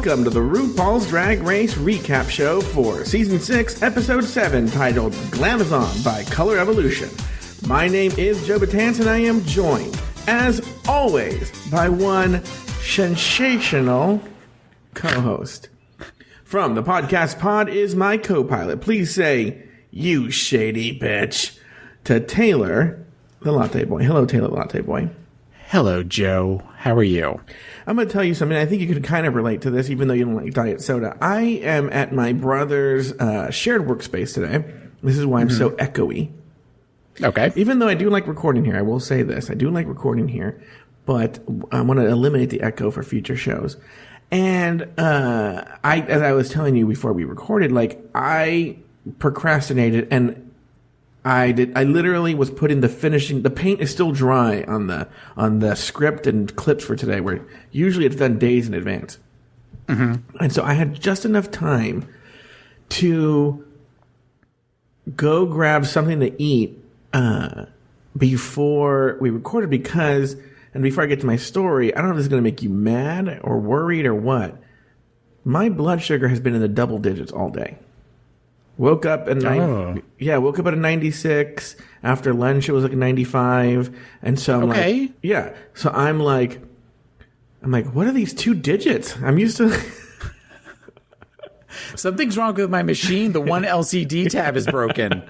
welcome to the RuPaul's Drag Race recap show for Season 6, Episode 7, titled Glamazon by Colorevolution. My name is Joe Betance, and I am joined, as always, by one sensational co-host. From the podcast pod is my co-pilot. Please say, "You shady bitch," to Taylor, the Latte Boy. Hello, Taylor, the Latte Boy. Hello, Joe. How are you? I'm going to tell you something. I think you could kind of relate to this, even though you don't like diet soda. I am at my brother's shared workspace today. This is why I'm so echoey. Okay. Even though I do like recording here, I will say this. I do like recording here, but I want to eliminate the echo for future shows. And as I was telling you before we recorded, I procrastinated and I literally was putting the paint is still dry on the script and clips for today, where usually it's done days in advance. Mm-hmm. And so I had just enough time to go grab something to eat before we recorded, and before I get to my story, I don't know if this is going to make you mad or worried or what. My blood sugar has been in the double digits all day. Woke up at woke up at a 96. After lunch, it was like a 95. And so I'm like, what are these 2 digits? I'm used to. Something's wrong with my machine. The one LCD tab is broken.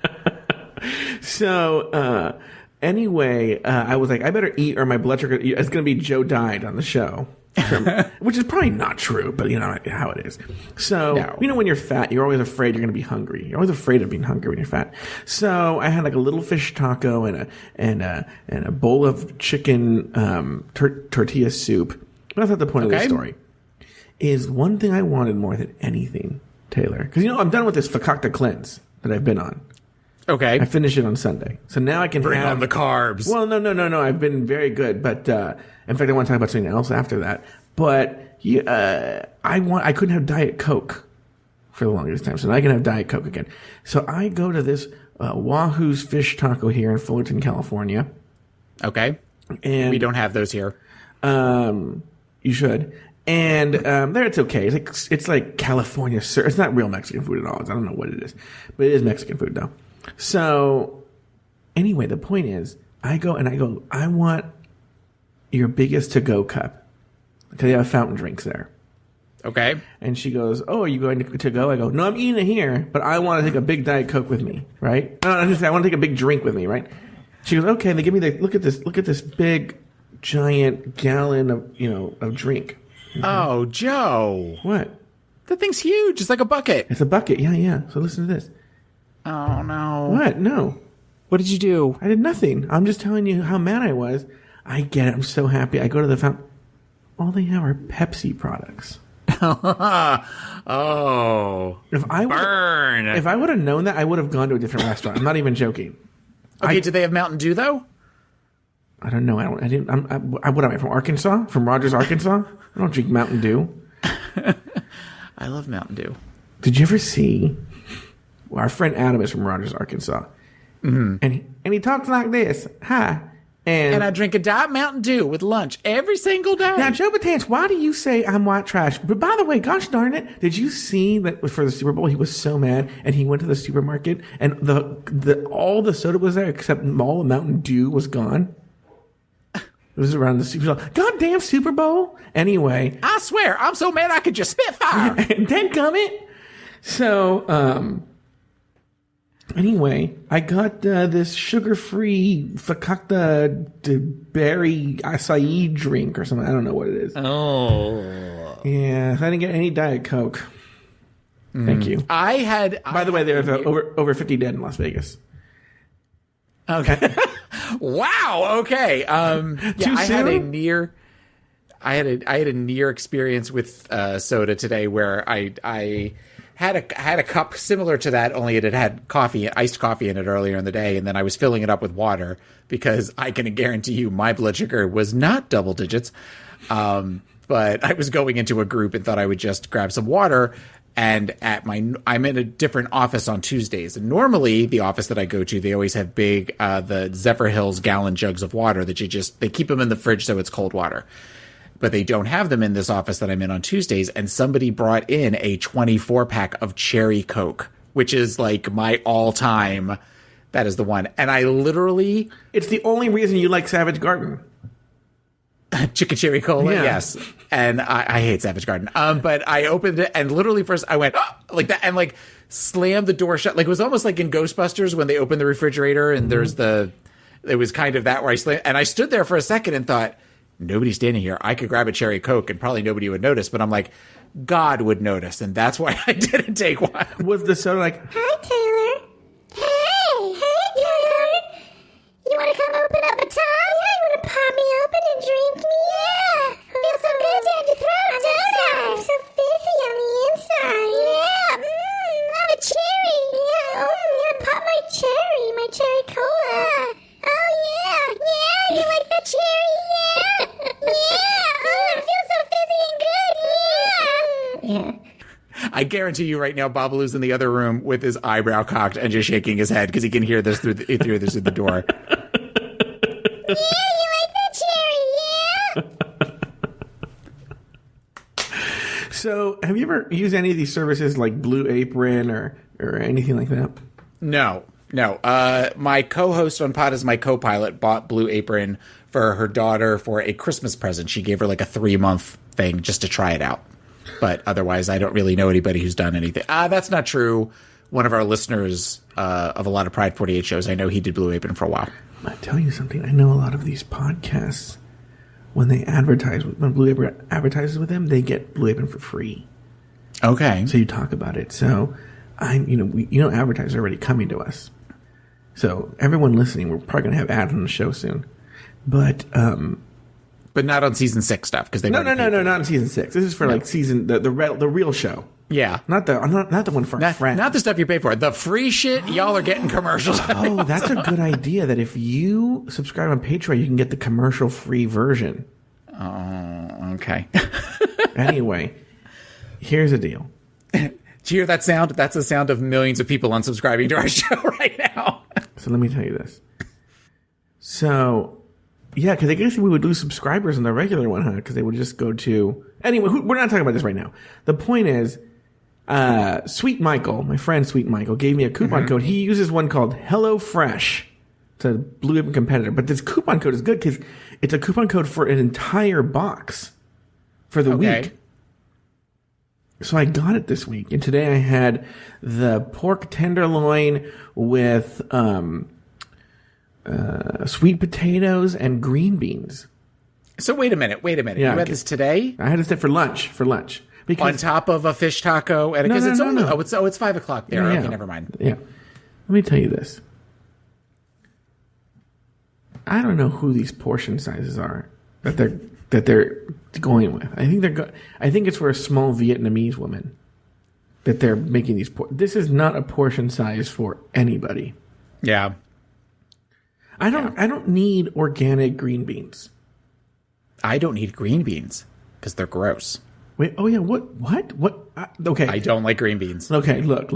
So, anyway, I was like, I better eat or my blood sugar. It's going to be Joe died on the show. Which is probably not true, but you know how it is. So, You know, when you're fat, you're always afraid you're going to be hungry. You're always afraid of being hungry when you're fat. So I had like a little fish taco and a bowl of chicken tortilla soup. But that's not the point of the story. Is one thing I wanted more than anything, Taylor, because I'm done with this fakakta cleanse that I've been on. Okay. I finished it on Sunday. So now I can bring on the carbs. Well, no. I've been very good. But in fact, I want to talk about something else after that. But I couldn't have Diet Coke for the longest time. So now I can have Diet Coke again. So I go to this Wahoo's Fish Taco here in Fullerton, California. Okay. And we don't have those here. You should. And there it's okay. It's like California. It's not real Mexican food at all. I don't know what it is. But it is Mexican food, though. So, anyway, the point is, I want your biggest to-go cup. Because they have fountain drinks there. Okay. And she goes, "Oh, are you going to go?" I go, "No, I'm eating it here, but I want to take a big Diet Coke with me, right? No, I want to take a big drink with me, right?" She goes, "Okay." And they give me look at this big, giant gallon of drink. Mm-hmm. Oh, Joe. What? That thing's huge. It's like a bucket. It's a bucket. Yeah. So listen to this. Oh, no. What? No. What did you do? I did nothing. I'm just telling you how mad I was. I get it. I'm so happy. I go to the fountain. All they have are Pepsi products. Oh. Burn. If I would have known that, I would have gone to a different restaurant. I'm not even joking. Okay, do they have Mountain Dew, though? I don't know. What am I, from Arkansas? From Rogers, Arkansas? I don't drink Mountain Dew. I love Mountain Dew. Did you ever see... Our friend Adam is from Rogers, Arkansas. Mm-hmm. And he talks like this. Hi. And I drink a Diet Mountain Dew with lunch every single day. Now, Joe Betance, why do you say I'm white trash? But by the way, gosh darn it, did you see that for the Super Bowl, he was so mad and he went to the supermarket and all the soda was there except all the Mountain Dew was gone? It was around the Super Bowl. Goddamn Super Bowl. Anyway. I swear, I'm so mad I could just spit fire. Dadgummit. So, anyway, I got this sugar-free fakakta berry acai drink or something. I don't know what it is. Oh. Yeah, I didn't get any Diet Coke. Thank you. By the way, there's over 50 dead in Las Vegas. Okay. Wow. Okay. I had a near experience with soda today where I had a cup similar to that, only it had iced coffee in it earlier in the day, and then I was filling it up with water because I can guarantee you my blood sugar was not double digits. But I was going into a group and thought I would just grab some water. And I'm in a different office on Tuesdays. And normally the office that I go to, they always have big, the Zephyr Hills gallon jugs of water that they keep them in the fridge so it's cold water. but they don't have them in this office that I'm in on Tuesdays. And somebody brought in a 24-pack of cherry Coke, which is like my all-time. That is the one. And I literally... It's the only reason you like Savage Garden. Chicken cherry cola, yeah. Yes. And I hate Savage Garden. But I opened it and literally first I went, oh, like that, and like slammed the door shut. Like it was almost like in Ghostbusters when they open the refrigerator and there's it was kind of that where I slammed. And I stood there for a second and thought, nobody's standing here. I could grab a cherry Coke and probably nobody would notice. But I'm like, God would notice. And that's why I didn't take one. Was the soda like, Hi, Taylor. Hey, Taylor. You want to come open up a tub? Yeah, you want to pop me open and drink me? Yeah. Feels so good down your throat, don't I? I'm so fizzy on the inside. Yeah. I'm a cherry. Yeah. Oh, yeah. Pop my cherry cola. Oh, yeah. Yeah, you like the cherry? Yeah. Yeah. Oh, it feels so fizzy and good. Yeah. Yeah. I guarantee you right now, Babalu's in the other room with his eyebrow cocked and just shaking his head because he can hear this through the door. Yeah, you like that cherry, yeah? so have you ever used any of these services like Blue Apron or anything like that? No. My co-host on Pod is my co-pilot bought Blue Apron for her daughter for a Christmas present. She gave her like a 3-month thing just to try it out. But otherwise, I don't really know anybody who's done anything. That's not true. One of our listeners of a lot of Pride 48 shows, I know he did Blue Apron for a while. I'm going to tell you something. I know a lot of these podcasts, when Blue Apron advertises with them, they get Blue Apron for free. Okay. So you talk about it. So advertisers are already coming to us. So everyone listening, we're probably going to have ads on the show soon. But not on season 6 stuff because they no, not in season 6. This is for like season the real show. Yeah, not the one for our friends. Not the stuff you pay for. The free shit, y'all are getting commercials. Oh, that's a good idea. That if you subscribe on Patreon, you can get the commercial-free version. Oh, okay. Anyway, here's the deal. Do you hear that sound? That's the sound of millions of people unsubscribing to our show right now. So let me tell you this. So, yeah, because I guess we would lose subscribers on the regular one, huh? Because they would just go to... Anyway, we're not talking about this right now. The point is... Sweet Michael, my friend Sweet Michael, gave me a coupon code. He uses one called HelloFresh. It's a Blue Apron competitor. But this coupon code is good because it's a coupon code for an entire box for the week. So I got it this week. And today I had the pork tenderloin with sweet potatoes and green beans. So wait a minute. Yeah, you had this today? I had it for lunch. Because on top of a fish taco, and because no. It's 5 o'clock there. Yeah. Okay, never mind. Yeah, let me tell you this. I don't know who these portion sizes are that they're going with. I think it's for a small Vietnamese woman that they're making these. This is not a portion size for anybody. Yeah, I don't need organic green beans. I don't need green beans because they're gross. Wait, oh yeah, what? Okay. I don't like green beans. Okay, look.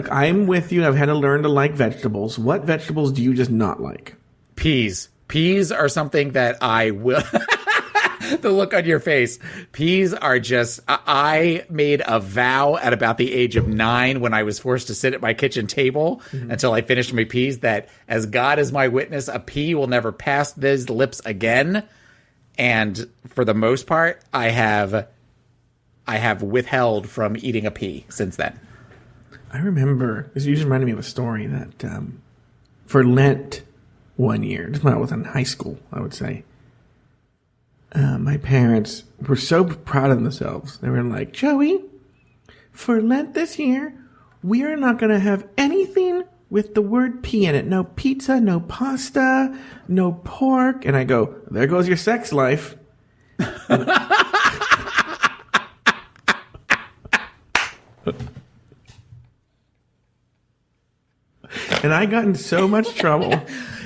I'm with you. I've had to learn to like vegetables. What vegetables do you just not like? Peas. Peas are something that I will... The look on your face. Peas are just... I made a vow at about the age of 9 when I was forced to sit at my kitchen table until I finished my peas that, as God is my witness, a pea will never pass these lips again. And for the most part, I have withheld from eating a pea since then. I remember, this just reminded me of a story that for Lent one year, just when I was in high school, I would say, my parents were so proud of themselves. They were like, Joey, for Lent this year, we are not going to have anything with the word pea in it. No pizza, no pasta, no pork. And I go, there goes your sex life. And I got in so much trouble.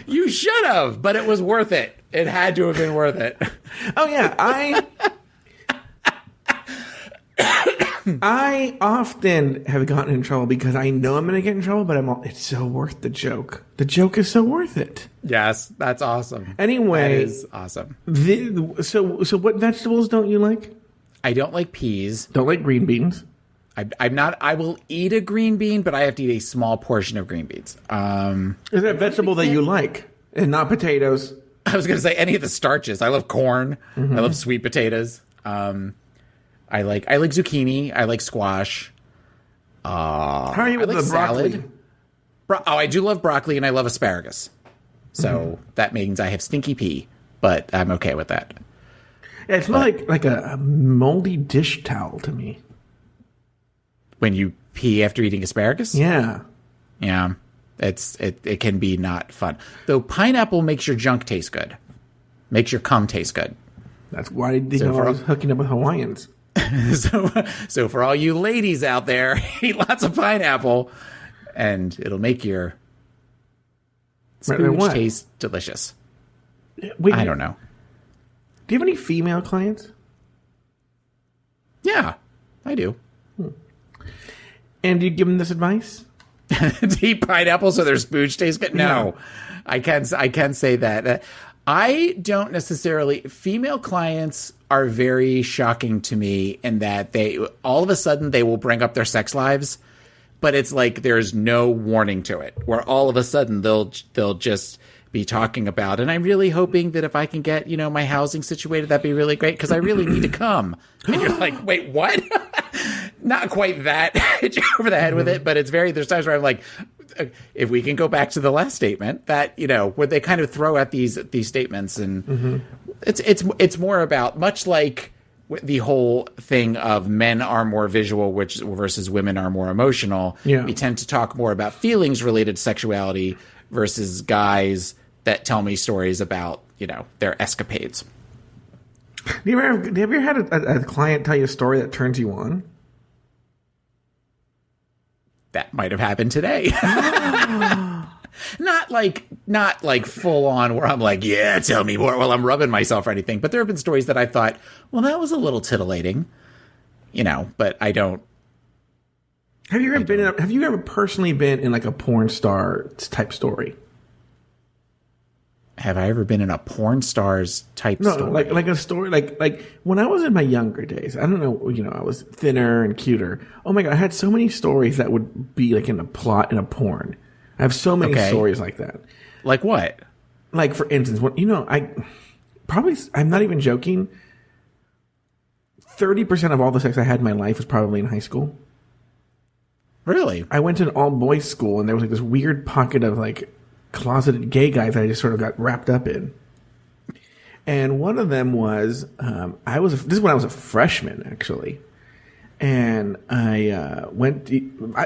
You should have, but it was worth it. It had to have been worth it. Oh, yeah. I often have gotten in trouble because I know I'm going to get in trouble, but it's so worth the joke. The joke is so worth it. Yes, that's awesome. Anyway. That is awesome. So what vegetables don't you like? I don't like peas. Don't like green beans? I'm not. I will eat a green bean, but I have to eat a small portion of green beans. Is there a vegetable that you like and not potatoes? I was going to say any of the starches. I love corn. I love sweet potatoes. I like zucchini. I like squash. How are you with I like the broccoli? salad. I do love broccoli, and I love asparagus. So that means I have stinky pea, but I'm okay with that. Yeah, it smells like a moldy dish towel to me. When you pee after eating asparagus? Yeah. Yeah. It can be not fun. Though pineapple makes your junk taste good. Makes your cum taste good. That's why I was hooking up with Hawaiians. So for all you ladies out there, eat lots of pineapple, and it'll make your spooge taste delicious. Wait, I don't know. Do you have any female clients? Yeah, I do. And do you give them this advice? To eat pineapple so their spooge tastes good? No. I can say that. I don't necessarily. Female clients are very shocking to me in that they all of a sudden they will bring up their sex lives, but it's like there's no warning to it. Where all of a sudden they'll just be talking about, and I'm really hoping that if I can get my housing situated, that'd be really great because I really need to come. And you're like, wait, what? Not quite that hit you over the head with it, but there's times where I'm like, if we can go back to the last statement that, where they kind of throw out these statements and it's more about much like the whole thing of men are more visual, versus women are more emotional. Yeah. We tend to talk more about feelings related to sexuality versus guys that tell me stories about, their escapades. Have you ever had a client tell you a story that turns you on? That might have happened today. Not like full on where I'm like, yeah, tell me more while I'm rubbing myself or anything. But there have been stories that I thought, well, that was a little titillating, but I don't. Have you ever personally been in like a porn star type story? Have I ever been in a porn stars type story? like a story like when I was in my younger days. I don't know, I was thinner and cuter. Oh my god, I had so many stories that would be like in a plot in a porn. I have so many stories like that. Like what? Like for instance, I'm not even joking. 30% of all the sex I had in my life was probably in high school. Really? I went to an all boys school, and there was like this weird pocket of like closeted gay guys that I just sort of got wrapped up in. And one of them was, this is when I was a freshman, actually. And I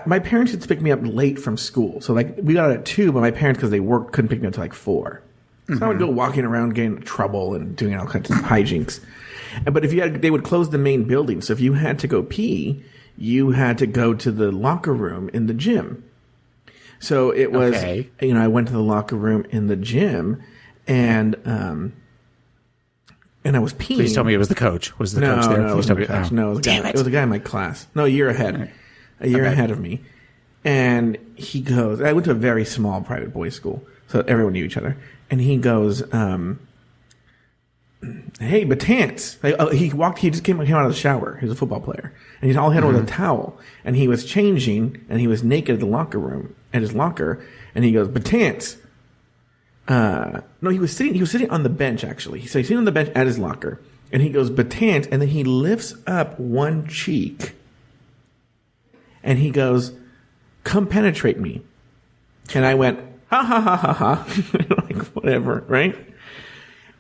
my parents used to pick me up late from school. So like we got out at 2, but my parents, because they worked, couldn't pick me up until like 4. So I would go walking around getting in trouble and doing all kinds of hijinks. But they would close the main building. So if you had to go pee, you had to go to the locker room in the gym. So it was, I went to the locker room in the gym, and I was peeing. Please tell me it was the coach. Was the coach there? No, it wasn't the coach. No, it was a guy in my class. No, a year ahead. A year ahead of me. And he goes, I went to a very small private boys' school, so everyone knew each other. And he goes, hey, Betance. He just came out of the shower. He was a football player. And he's all hit with a towel. And he was changing, and he was naked at the locker room, at his locker. And he goes, Betance. No, he was sitting on the bench, actually. So he's sitting on the bench at his locker. And he goes, Betance. And then he lifts up one cheek. And he goes, come penetrate me. And I went, ha ha ha ha ha. Like, whatever, right?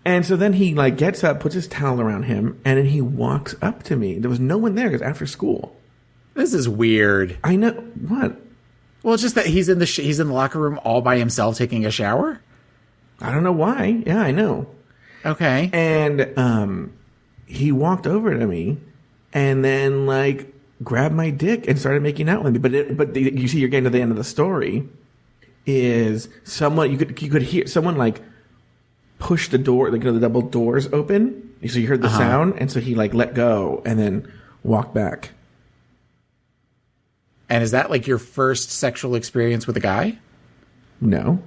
And so then he like gets up, puts his towel around him, and then he walks up to me. There was no one there because after school. This is weird. I know. What? Well, it's just that he's in the locker room all by himself taking a shower. I don't know why. Yeah, I know. Okay. And he walked over to me, and then like grabbed my dick and started making out with me. But you see, you're getting to the end of the story. Is someone you could hear someone like push the door, like the double doors open. So you heard the sound, and so he like let go and then walked back. And is that like your first sexual experience with a guy? No.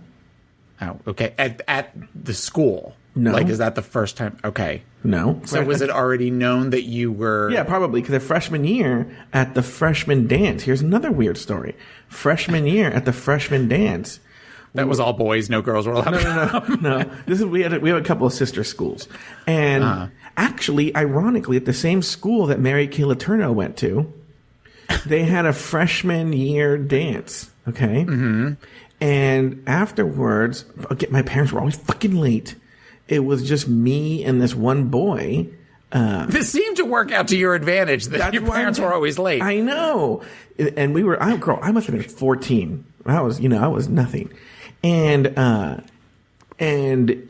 Oh, okay. At the school? No. Like, is that the first time? Okay. No. So was it already known that you were... Yeah, probably, because the freshman year at the freshman dance, here's another weird story. Freshman year at the freshman dance... That was all boys, no girls were allowed. No. We have a couple of sister schools. And actually, ironically, at the same school that Mary Kay Letourneau went to, they had a freshman year dance, okay? Mm-hmm. And afterwards, my parents were always fucking late. It was just me and this one boy. This seemed to work out to your advantage that your parents were always late. I know. And I must have been 14. I was nothing. And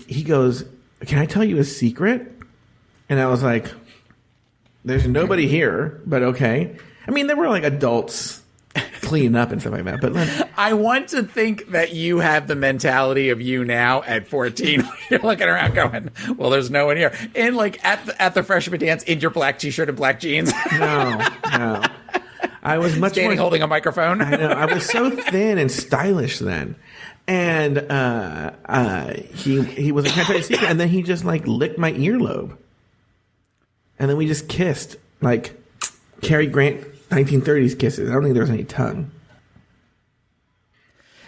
he goes, "Can I tell you a secret?" And I was like, "There's nobody here, but okay." I mean, there were like adults cleaning up and stuff like that, but I want to think that you have the mentality of you now at 14. You're looking around going, well, there's no one here. And like at the freshman dance in your black t-shirt and black jeans. No. I was much standing more holding a microphone. I know. I was so thin and stylish then. And he was like, "Can I tell you a secret?" And then he just like licked my earlobe. And then we just kissed like Cary Grant 1930s kisses. I don't think there was any tongue.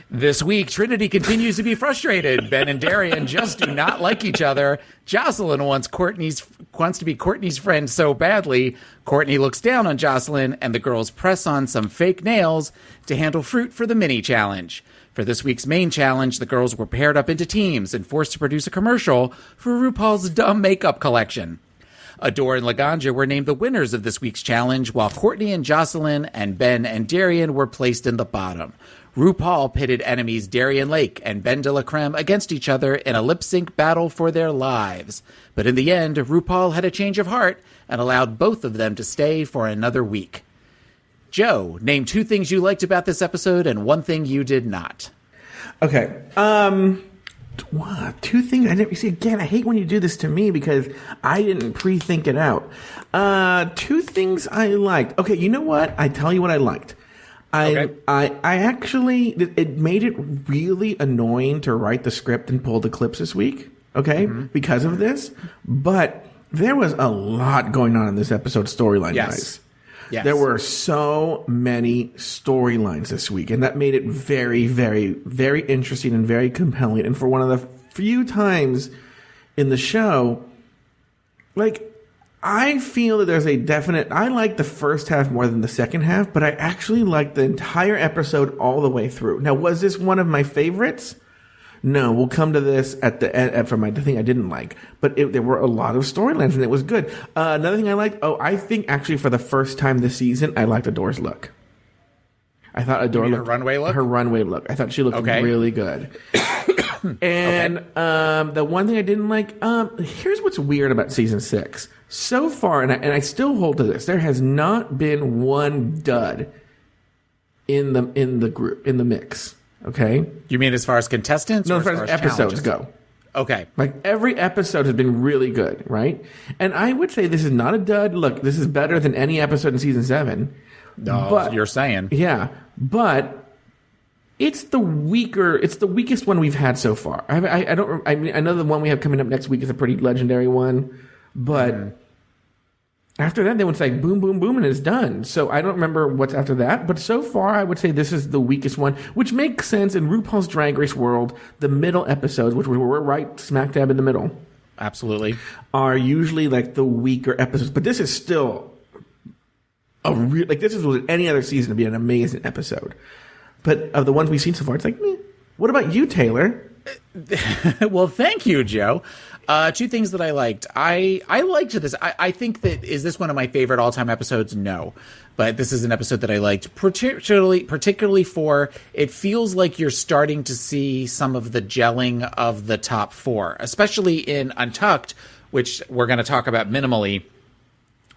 This week, Trinity continues to be frustrated. Ben and Darian just do not like each other. Jocelyn wants to be Courtney's friend so badly. Courtney looks down on Jocelyn, and the girls press on some fake nails to handle fruit for the mini challenge. For this week's main challenge, the girls were paired up into teams and forced to produce a commercial for RuPaul's dumb makeup collection. Adore and Laganja were named the winners of this week's challenge, while Courtney and Jocelyn and Ben and Darian were placed in the bottom. RuPaul pitted enemies Darian Lake and Ben de la Creme against each other in a lip-sync battle for their lives. But in the end, RuPaul had a change of heart and allowed both of them to stay for another week. Joe, name 2 things you liked about this episode and 1 thing you did not. Okay. 2 things I didn't see. Again, I hate when you do this to me because I didn't pre-think it out. 2 things I liked. Okay, you know what? I tell you what I liked. I actually, it made it really annoying to write the script and pull the clips this week, okay, because of this. But there was a lot going on in this episode storyline-wise. Yes. There were so many storylines this week, and that made it very, very, very interesting and very compelling. And for one of the few times in the show, like, I feel that there's a definite... I like the first half more than the second half, but I actually liked the entire episode all the way through. Now, was this one of my favorites? No, we'll come to this at the end for the thing I didn't like. But there were a lot of storylines, and it was good. Another thing I liked... I think actually for the first time this season, I liked Adore's look. I thought Adore looked... Her runway look? Her runway look. I thought she looked really good. And the one thing I didn't like... here's what's weird about season 6. So far, and I still hold to this, there has not been one dud in the group, in the mix. Okay? You mean as far as contestants? No, or as far as episodes go. Okay. Like, every episode has been really good, right? And I would say this is not a dud. Look, this is better than any episode in season 7. No, but, you're saying. Yeah. But it's the weakest one we've had so far. I know the one we have coming up next week is a pretty legendary one, but after that, they would say boom, boom, boom, and it's done. So I don't remember what's after that. But so far, I would say this is the weakest one, which makes sense in RuPaul's Drag Race world. The middle episodes, which we're right smack dab in the middle, absolutely, are usually like the weaker episodes. But this is still this is with any other season to be an amazing episode. But of the ones we've seen so far, it's like, meh. What about you, Taylor? Well, thank you, Joe. 2 things that I liked. I liked this. I think that, is this one of my favorite all-time episodes? No. But this is an episode that I liked, particularly for, it feels like you're starting to see some of the gelling of the top 4, especially in Untucked, which we're going to talk about minimally.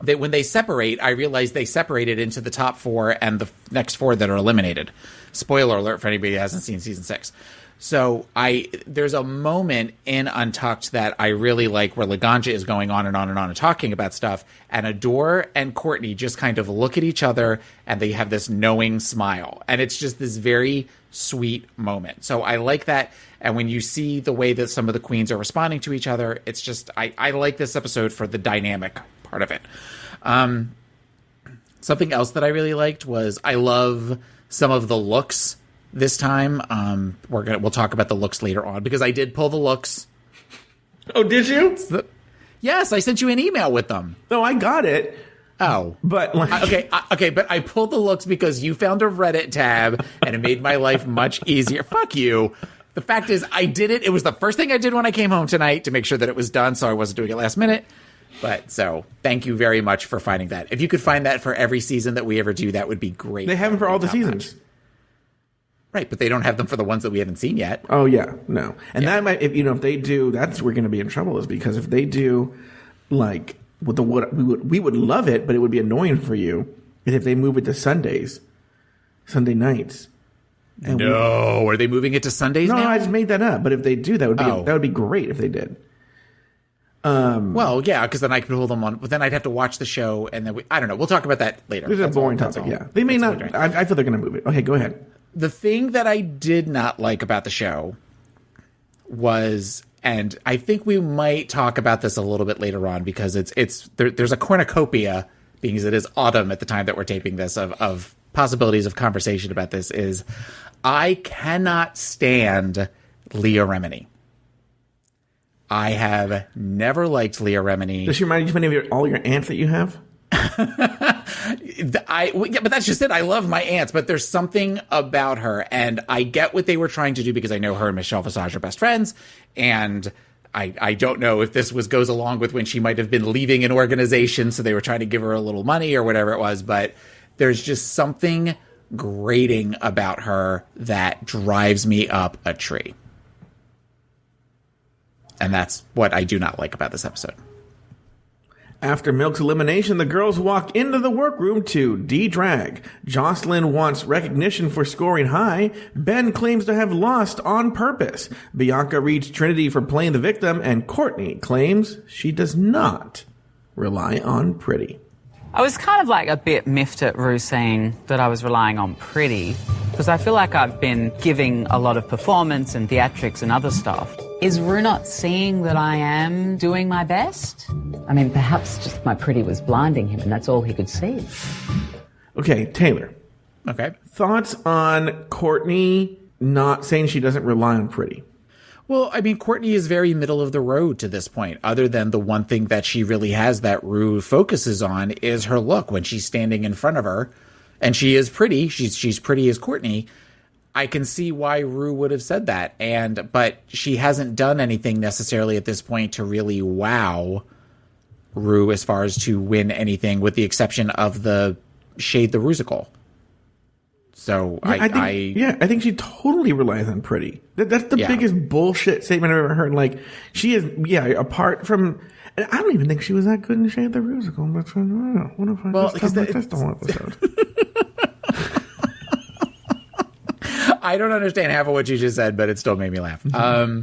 That when they separate, I realize they separated into the top 4 and the next 4 that are eliminated. Spoiler alert for anybody who hasn't seen season 6. So there's a moment in Untucked that I really like where Laganja is going on and on and on and talking about stuff, and Adore and Courtney just kind of look at each other and they have this knowing smile. And it's just this very sweet moment. So I like that. And when you see the way that some of the queens are responding to each other, it's just, I like this episode for the dynamic part of it. Something else that I really liked was I love some of the looks this time. We'll talk about the looks later on because I did pull the looks. Oh, did you? Yes, I sent you an email with them. No, I got it. Oh, but okay, but I pulled the looks because you found a Reddit tab and it made my life much easier. Fuck you. The fact is, I did it. It was the first thing I did when I came home tonight to make sure that it was done, so I wasn't doing it last minute. But so, thank you very much for finding that. If you could find that for every season that we ever do, that would be great. They have them for all the seasons. Right, but they don't have them for the ones that we haven't seen yet. Oh, yeah, no. And that might, if they do, that's where we're going to be in trouble, is because if they do, like, with we would love it, but it would be annoying for you, is if they move it to Sunday nights. And are they moving it to Sundays now? No, I just made that up. But if they do, that would be great if they did. Well, yeah, because then I could pull them on. But then I'd have to watch the show, and then I don't know. We'll talk about that later. This is a boring topic. Yeah, they may not. I feel they're going to move it. Okay, go ahead. The thing that I did not like about the show was, and I think we might talk about this a little bit later on because there's a cornucopia, being as it is autumn at the time that we're taping this, of possibilities of conversation about this. Is I cannot stand Leah Remini. I have never liked Leah Remini. Does she remind you of all your aunts that you have? Yeah, but that's just it. I love my aunts, but there's something about her, and I get what they were trying to do because I know her and Michelle Visage are best friends, and I don't know if this goes along with when she might have been leaving an organization, so they were trying to give her a little money or whatever it was, but there's just something grating about her that drives me up a tree. And that's what I do not like about this episode. After Milk's elimination, the girls walk into the workroom to de-drag. Jocelyn wants recognition for scoring high. Ben claims to have lost on purpose. Bianca reads Trinity for playing the victim, and Courtney claims she does not rely on Pretty. I was kind of like a bit miffed at Ru saying that I was relying on Pretty, because I feel like I've been giving a lot of performance and theatrics and other stuff. Is Ru not seeing that I am doing my best? I mean, perhaps just my Pretty was blinding him and that's all he could see. Okay, Taylor. Okay. Thoughts on Courtney not saying she doesn't rely on Pretty? Well, I mean, Courtney is very middle of the road to this point, other than the one thing that she really has that Ru focuses on is her look when she's standing in front of her. And she is pretty. She's pretty as Courtney. I can see why Ru would have said that. But she hasn't done anything necessarily at this point to really wow Ru as far as to win anything, with the exception of the Shade the Rusical. So yeah, I think she totally relies on Pretty. That's the biggest bullshit statement I've ever heard. Like, she is, apart from, and I don't even think she was that good in Shade the Rusical. But I don't know. What if I just the whole episode? I don't understand half of what you just said, but it still made me laugh. Mm-hmm.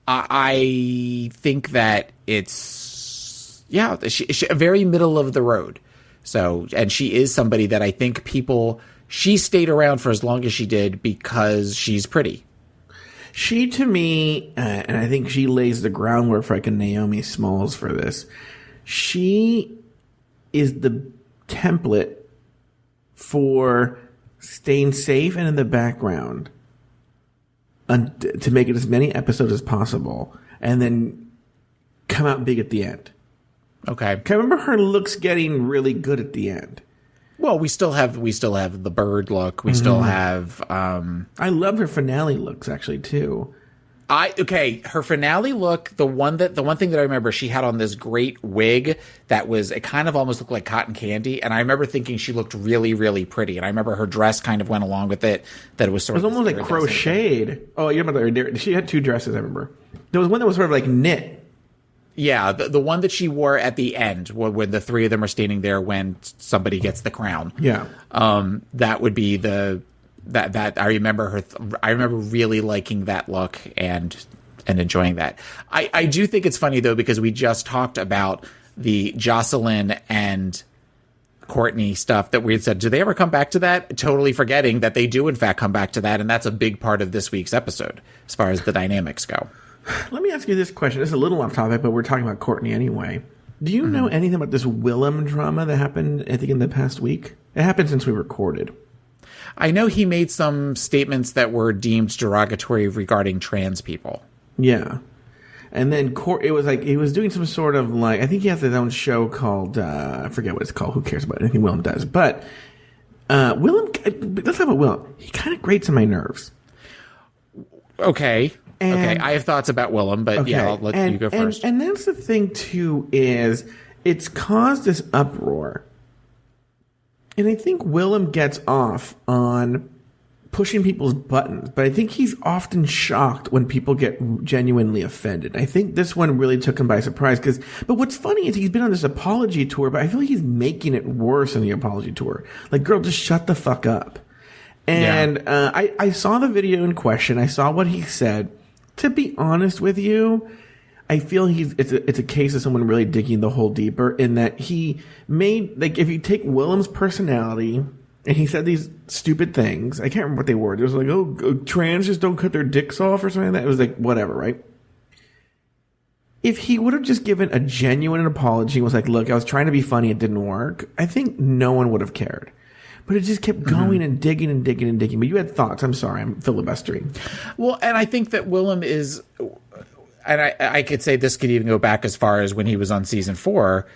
I think that it's, she very middle of the road. So, and she is somebody that I think she stayed around for as long as she did because she's pretty. She, to me, and I think she lays the groundwork for like a Naomi Smalls for this. She is the template for staying safe and in the background to make it as many episodes as possible and then come out big at the end. Okay. I remember her looks getting really good at the end. Well, we still have the bird look. We still have. I love her finale looks actually too. Her finale look. The one thing that I remember, she had on this great wig that was, it kind of almost looked like cotton candy, and I remember thinking she looked really, really pretty. And I remember her dress kind of went along with it. That it was sort of almost like crocheted. Oh, you remember she had two dresses. I remember there was one that was sort of like knit. Yeah, the one that she wore at the end when the three of them are standing there when somebody gets the crown. Yeah. That would be the that I remember her. I remember really liking that look and enjoying that. I do think it's funny though, because we just talked about the Jocelyn and Courtney stuff that we had said. Do they ever come back to that? Totally forgetting that they do in fact come back to that, and that's a big part of this week's episode as far as the dynamics go. Let me ask you this question. It's a little off topic, but we're talking about Courtney anyway. Do you know anything about this Willem drama that happened, I think, in the past week? It happened since we recorded. I know he made some statements that were deemed derogatory regarding trans people. Yeah. And then it was like he was doing some sort of like, I think he has his own show called, I forget what it's called. Who cares about anything Willem does? But Willem, let's talk about Willem. He kind of grates on my nerves. Okay. I have thoughts about Willem, but yeah, I'll let you go first. And that's the thing, too, is it's caused this uproar. And I think Willem gets off on pushing people's buttons, but I think he's often shocked when people get genuinely offended. I think this one really took him by surprise but what's funny is he's been on this apology tour, but I feel like he's making it worse on the apology tour. Like, girl, just shut the fuck up. And I saw the video in question. I saw what he said. To be honest with you, I feel it's a case of someone really digging the hole deeper, in that he made, like, if you take Willem's personality and he said these stupid things, I can't remember what they were. It was like, oh, trans just don't cut their dicks off or something like that. It was like, whatever, right? If he would have just given a genuine apology and was like, look, I was trying to be funny, it didn't work, I think no one would have cared. But it just kept going and digging and digging and digging. But you had thoughts. I'm sorry. I'm filibustering. Well, and I think that Willem is, and I could say this could even go back as far as when he was on season 4.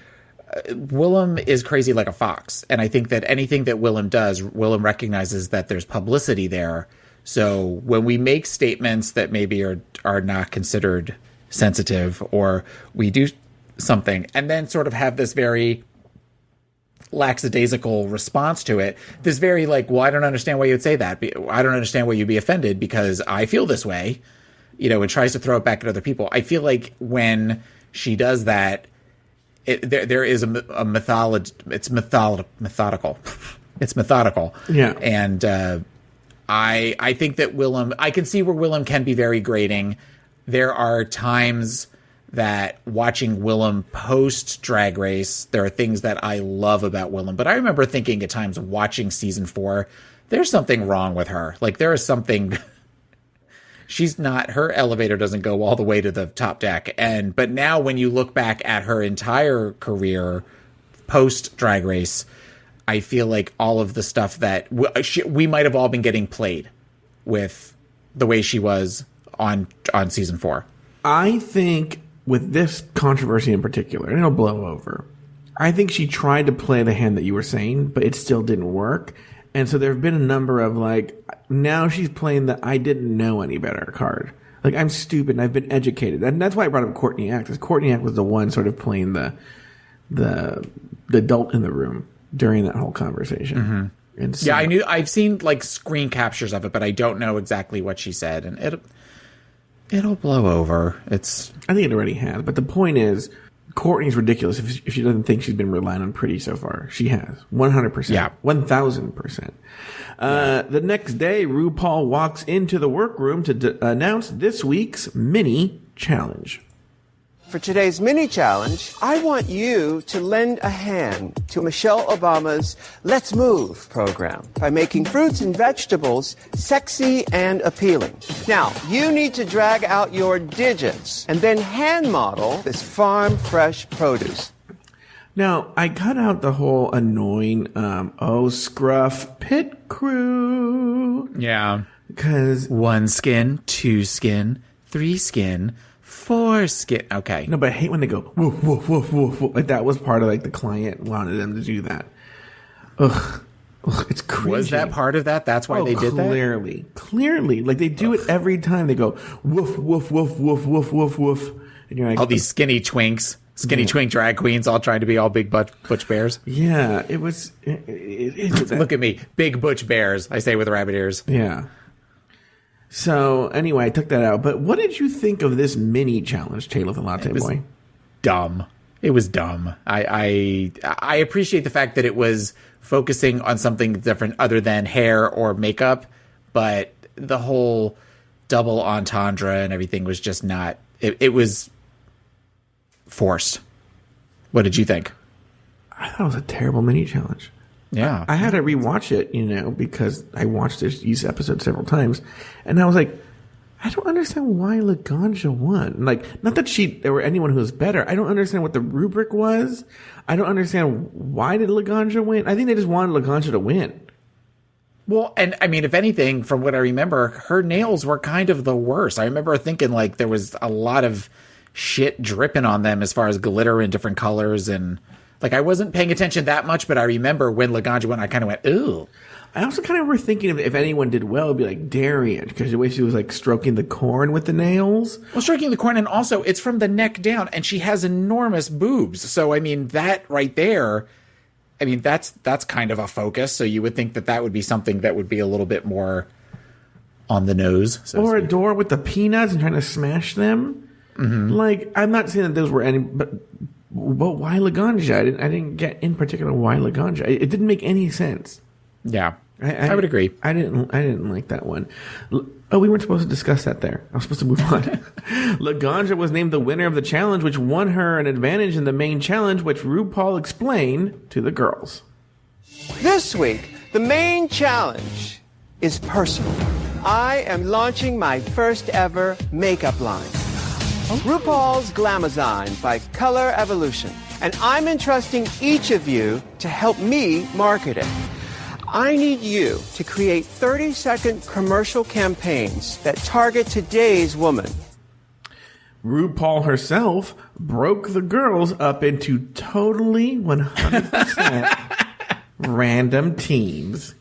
Willem is crazy like a fox. And I think that anything that Willem does, Willem recognizes that there's publicity there. So when we make statements that maybe are not considered sensitive, or we do something and then sort of have this very lackadaisical response to it, this very like, well, I don't understand why you'd say that. I don't understand why you'd be offended because I feel this way, and tries to throw it back at other people. I feel like when she does that, there is a mythology. It's methodical. It's methodical. Yeah. And I think that Willem, I can see where Willem can be very grating. There are times that watching Willem post Drag Race, there are things that I love about Willem. But I remember thinking at times watching season 4, there's something wrong with her. Like, there is something, her elevator doesn't go all the way to the top deck. But now when you look back at her entire career post Drag Race, I feel like all of the stuff that we might have all been getting played with the way she was on season 4. I think with this controversy in particular, and it'll blow over, I think she tried to play the hand that you were saying, but it still didn't work. And so there have been a number of, like, now she's playing the I didn't know any better card. Like, I'm stupid and I've been educated. And that's why I brought up Courtney Act, because Courtney Act was the one sort of playing the adult in the room during that whole conversation. Mm-hmm. And so, yeah, I've seen, like, screen captures of it, but I don't know exactly what she said. And it'll blow over. I think it already has. But the point is, Courtney's ridiculous if she doesn't think she's been relying on Pretty so far. She has. 100%. Yeah. 1,000%. The next day, RuPaul walks into the workroom to announce this week's mini challenge. For today's mini challenge, I want you to lend a hand to Michelle Obama's Let's Move program by making fruits and vegetables sexy and appealing. Now, you need to drag out your digits and then hand model this farm fresh produce. Now, I cut out the whole annoying, scruff pit crew. Yeah. Because 1 skin, 2 skin, 3 skin, 4 skin. Okay. No, but I hate when they go woof woof woof woof woof. Like, that was part of, like, the client wanted them to do that. Ugh, it's crazy. Was that part of that? That's why they did that? Clearly. Like, they do it every time. They go woof woof woof woof woof woof woof. And you're like, all these skinny twinks. Twink drag queens all trying to be all big butch bears. Yeah, it was. Look at me. Big butch bears, I say with rabbit ears. Yeah. So, anyway, I took that out. But what did you think of this mini challenge, Taylor the Latte Boy? Dumb. It was dumb. I appreciate the fact that it was focusing on something different other than hair or makeup. but the whole double entendre and everything was just not. It was forced. What did you think? I thought it was a terrible mini challenge. Yeah. I had to rewatch it, because I watched these episodes several times, and I was like, I don't understand why Laganja won. Like, not that there were anyone who was better. I don't understand what the rubric was. I don't understand why did Laganja win. I think they just wanted Laganja to win. Well, and I mean, if anything, from what I remember, her nails were kind of the worst. I remember thinking like there was a lot of shit dripping on them as far as glitter in different colors, and like I wasn't paying attention that much, but I remember when Laganja went, I kind of went, ooh. I also kind of remember thinking if anyone did well, it'd be like Darian, because the way she was like stroking the corn with the nails. Well, stroking the corn, and also it's from the neck down, and she has enormous boobs. So, I mean, that right there, I mean, that's kind of a focus. So you would think that would be something that would be a little bit more on the nose. So or a door with the peanuts and trying to smash them. Mm-hmm. Like, I'm not saying that those were any, but why Laganja? I didn't get in particular why Laganja. It didn't make any sense. Yeah, I would agree. I didn't like that one. Oh, we weren't supposed to discuss that there. I was supposed to move on. Laganja was named the winner of the challenge, which won her an advantage in the main challenge, which RuPaul explained to the girls. This week, the main challenge is personal. I am launching my first ever makeup line. RuPaul's Glamazon by Colorevolution. And I'm entrusting each of you to help me market it. I need you to create 30-second commercial campaigns that target today's woman. RuPaul herself broke the girls up into totally 100% random teams.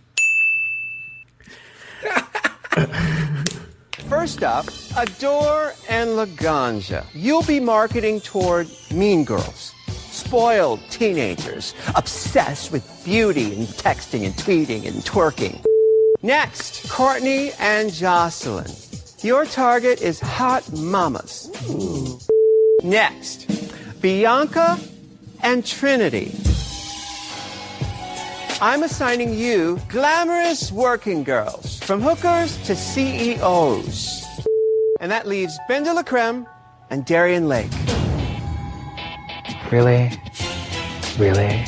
First up, Adore and Laganja. You'll be marketing toward mean girls. Spoiled teenagers, obsessed with beauty and texting and tweeting and twerking. Next, Courtney and Jocelyn. Your target is hot mamas. Next, Bianca and Trinity. I'm assigning you glamorous working girls, from hookers to CEOs. And that leaves Ben de la Creme and Darian Lake. Really? Really?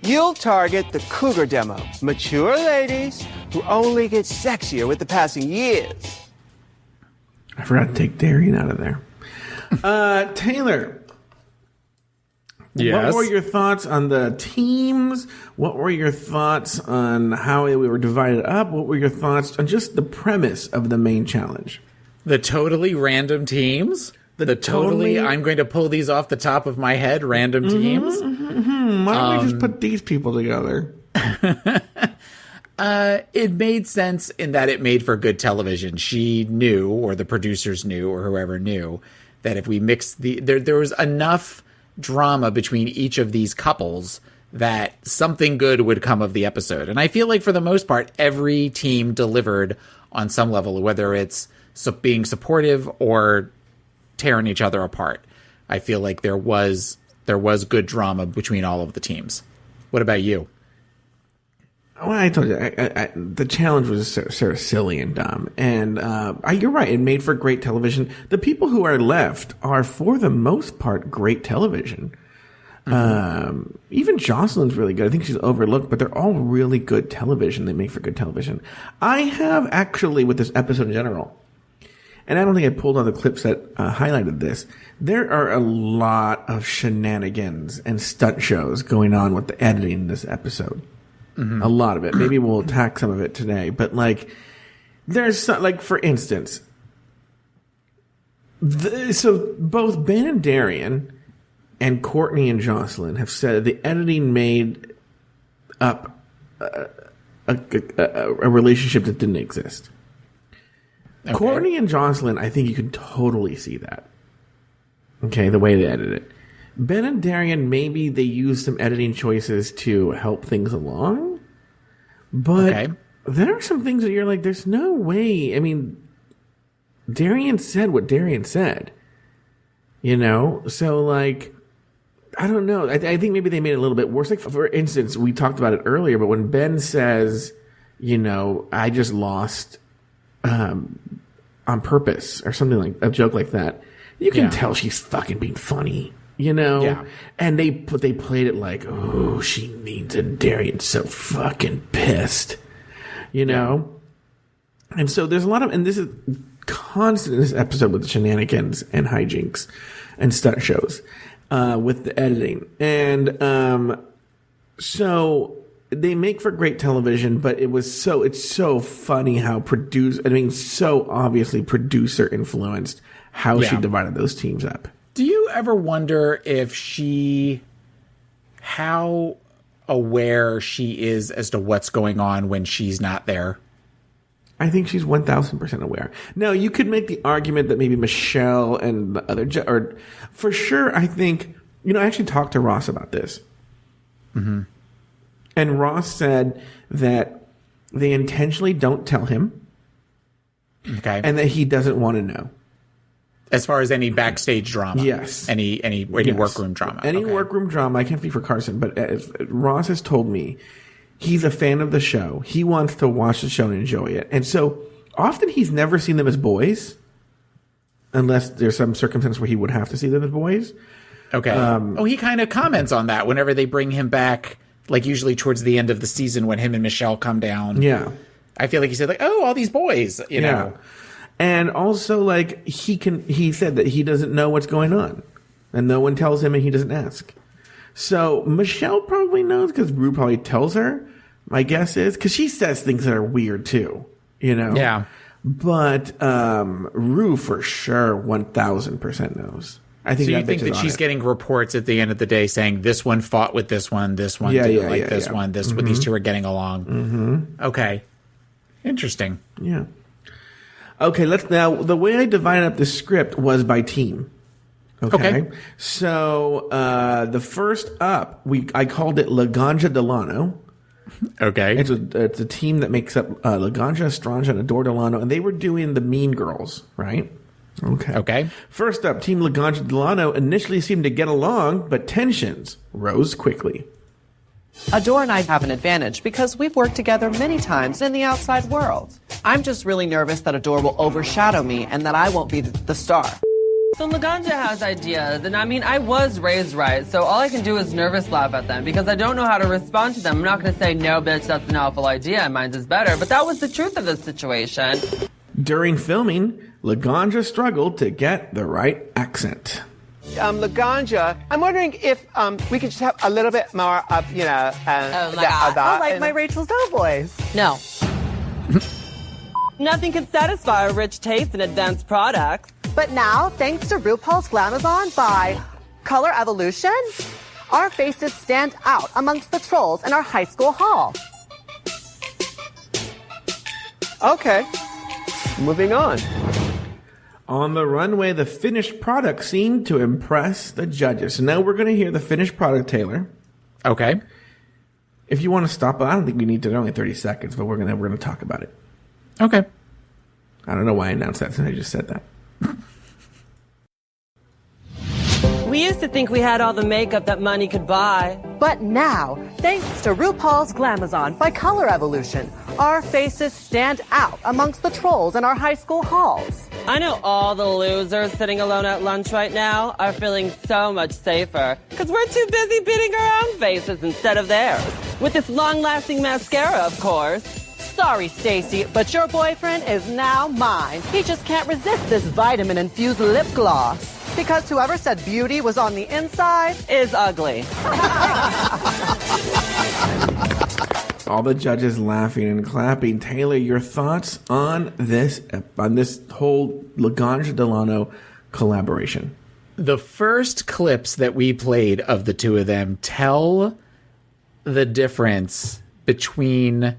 You'll target the cougar demo, mature ladies who only get sexier with the passing years. I forgot to take Darian out of there. Taylor. Yes. What were your thoughts on the teams? What were your thoughts on how we were divided up? What were your thoughts on just the premise of the main challenge? The totally random teams? The totally, I'm going to pull these off the top of my head, random teams? Why don't we just put these people together? It made sense in that it made for good television. She knew, or the producers knew, or whoever knew, that if we mixed there was enough drama between each of these couples that something good would come of the episode. And I feel like for the most part, every team delivered on some level, whether it's being supportive or tearing each other apart. I feel like there was good drama between all of the teams. What about you? Well, I told you, the challenge was sort of silly and dumb. And you're right, it made for great television. The people who are left are, for the most part, great television. Mm-hmm. Even Jocelyn's really good. I think she's overlooked, but they're all really good television. They make for good television. I have actually, with this episode in general, and I don't think I pulled all the clips that highlighted this, there are a lot of shenanigans and stunt shows going on with the editing in this episode. Mm-hmm. A lot of it. Maybe we'll attack some of it today. But, like, there's some, like, for instance, so both Ben and Darian and Courtney and Jocelyn have said the editing made up a relationship that didn't exist. Okay. Courtney and Jocelyn, I think you can totally see that. Okay, the way they edited it. Ben and Darian, maybe they used some editing choices to help things along. But there are some things that you're like, there's no way. I mean, Darian said what Darian said. You know? So, like, I don't know. I think maybe they made it a little bit worse. Like, for instance, we talked about it earlier, but when Ben says, you know, I just lost on purpose or something like a joke like that, you can tell she's fucking being funny, you know? Yeah. And they played it like, oh, she needs a Darian's so fucking pissed, you know? Yeah. And so there's a lot of, and this is constant in this episode with the shenanigans and hijinks and stunt shows, with the editing. And, so they make for great television, but it's so funny how so obviously producer influenced how she divided those teams up. Do you ever wonder if how aware she is as to what's going on when she's not there? I think she's 1,000% aware. Now, you could make the argument that maybe Michelle and the other, or for sure, I think, I actually talked to Ross about this. Mm-hmm. And Ross said that they intentionally don't tell him. Okay. And that he doesn't want to know. As far as any backstage drama. Yes. Any workroom drama. Any workroom drama. I can't speak for Carson, but Ross has told me he's a fan of the show. He wants to watch the show and enjoy it. And so often he's never seen them as boys. Unless there's some circumstance where he would have to see them as boys. Okay. He kind of comments on that whenever they bring him back. Like usually towards the end of the season when him and Michelle come down. Yeah. I feel like he said like, oh, all these boys, you know. And also like he said that he doesn't know what's going on and no one tells him and he doesn't ask. So Michelle probably knows because Rue probably tells her, my guess is, because she says things that are weird too, you know? Yeah. But Rue for sure 1,000% knows. I think so you think that she's getting reports at the end of the day saying this one fought with this one this one didn't like this one, this these two are getting along. Mm-hmm. Okay. Interesting. Yeah. Okay, now, the way I divided up the script was by team. Okay. So, the first up, I called it Laganja Delano. Okay. It's a team that makes up Laganja, Estranja, and Adore Delano, and they were doing the Mean Girls, right? Okay. First up, Team Laganja Delano initially seemed to get along, but tensions rose quickly. Adore and I have an advantage because we've worked together many times in the outside world. I'm just really nervous that Adore will overshadow me and that I won't be the star. So Laganja has ideas, and I was raised right, so all I can do is nervous laugh at them because I don't know how to respond to them. I'm not going to say, no, bitch, that's an awful idea, mine is better, but that was the truth of the situation. During filming, Laganja struggled to get the right accent. Laganja, I'm wondering if we could just have a little bit more of, oh my God. I like my Rachel Zoe voice. No. Nothing can satisfy a rich taste in advanced products. But now, thanks to RuPaul's Glamazon by Colorevolution, our faces stand out amongst the trolls in our high school hall. Okay. Moving on. On the runway, the finished product seemed to impress the judges. So now we're going to hear the finished product, Taylor. Okay. If you want to stop, I don't think we need to. Only 30 seconds, but we're gonna talk about it. Okay. I don't know why I announced that since I just said that. We used to think we had all the makeup that money could buy. But now, thanks to RuPaul's Glamazon by Colorevolution, our faces stand out amongst the trolls in our high school halls. I know all the losers sitting alone at lunch right now are feeling so much safer because we're too busy beating our own faces instead of theirs. With this long-lasting mascara, of course. Sorry, Stacy, but your boyfriend is now mine. He just can't resist this vitamin-infused lip gloss. Because whoever said beauty was on the inside is ugly. All the judges laughing and clapping. Taylor, your thoughts on this whole Laganja Delano collaboration? The first clips that we played of the two of them tell the difference between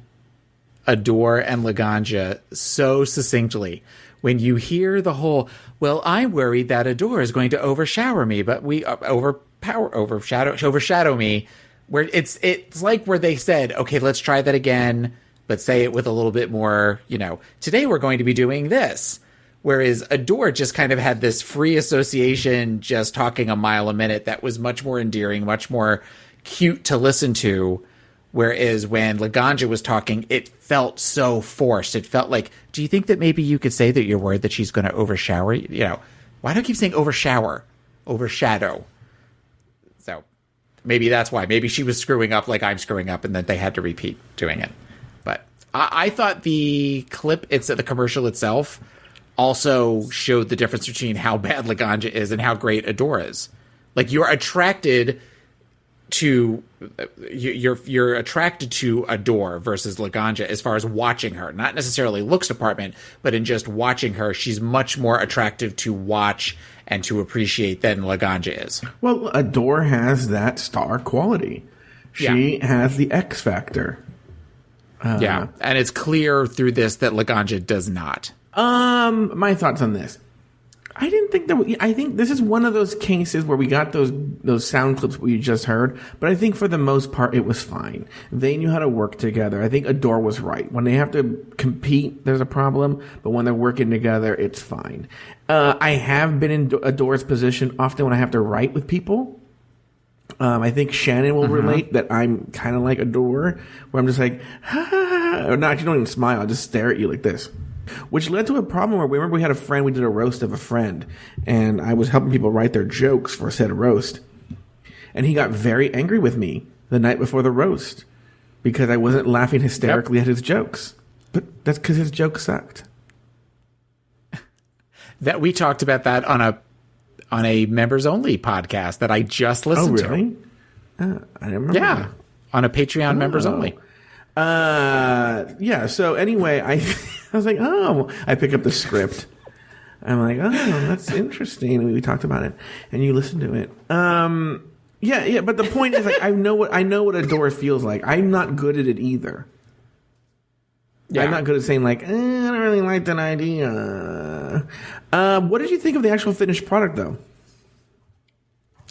Adore and Laganja so succinctly. When you hear the whole, well, I'm worried that Adore is going to overshadow me, but we overshadow me, where it's like where they said, okay, let's try that again, but say it with a little bit more, today we're going to be doing this. Whereas Adore just kind of had this free association, just talking a mile a minute that was much more endearing, much more cute to listen to. Whereas when Laganja was talking, it felt so forced. It felt like, do you think that maybe you could say that you're worried that she's going to overshower? You know, why do I keep saying overshower? Overshadow. So maybe that's why. Maybe she was screwing up like I'm screwing up, and then they had to repeat doing it. But I thought the clip, the commercial itself, also showed the difference between how bad Laganja is and how great Adore is. Like, you're attracted to you're attracted to Adore versus Laganja as far as watching her, not necessarily looks department, but in just watching her, she's much more attractive to watch and to appreciate than Laganja is. Well, Adore has that star quality. She has the X factor. And it's clear through this that Laganja does not. My thoughts on this. I didn't think that. I think this is one of those cases where we got those sound clips we just heard, but I think for the most part it was fine. They knew how to work together. I think Adore was right. When they have to compete, there's a problem, but when they're working together, it's fine. I have been in Adore's position often when I have to write with people. I think Shannon will relate that I'm kind of like Adore, where I'm just like, ha, ha, ha, or not, you don't even smile. I just stare at you like this. Which led to a problem where we had a friend, we did a roast of a friend, and I was helping people write their jokes for said roast. And he got very angry with me the night before the roast because I wasn't laughing hysterically at his jokes. But that's because his jokes sucked. That we talked about that on a members only podcast that I just listened to. Oh, really? I didn't remember. Yeah, on a Patreon members only. So anyway, I was like, I pick up the script. I'm like, that's interesting. And we talked about it, and you listened to it. But the point is, like, I know what Adore feels like. I'm not good at it either. Yeah. I'm not good at saying, like, I don't really like that idea. What did you think of the actual finished product, though?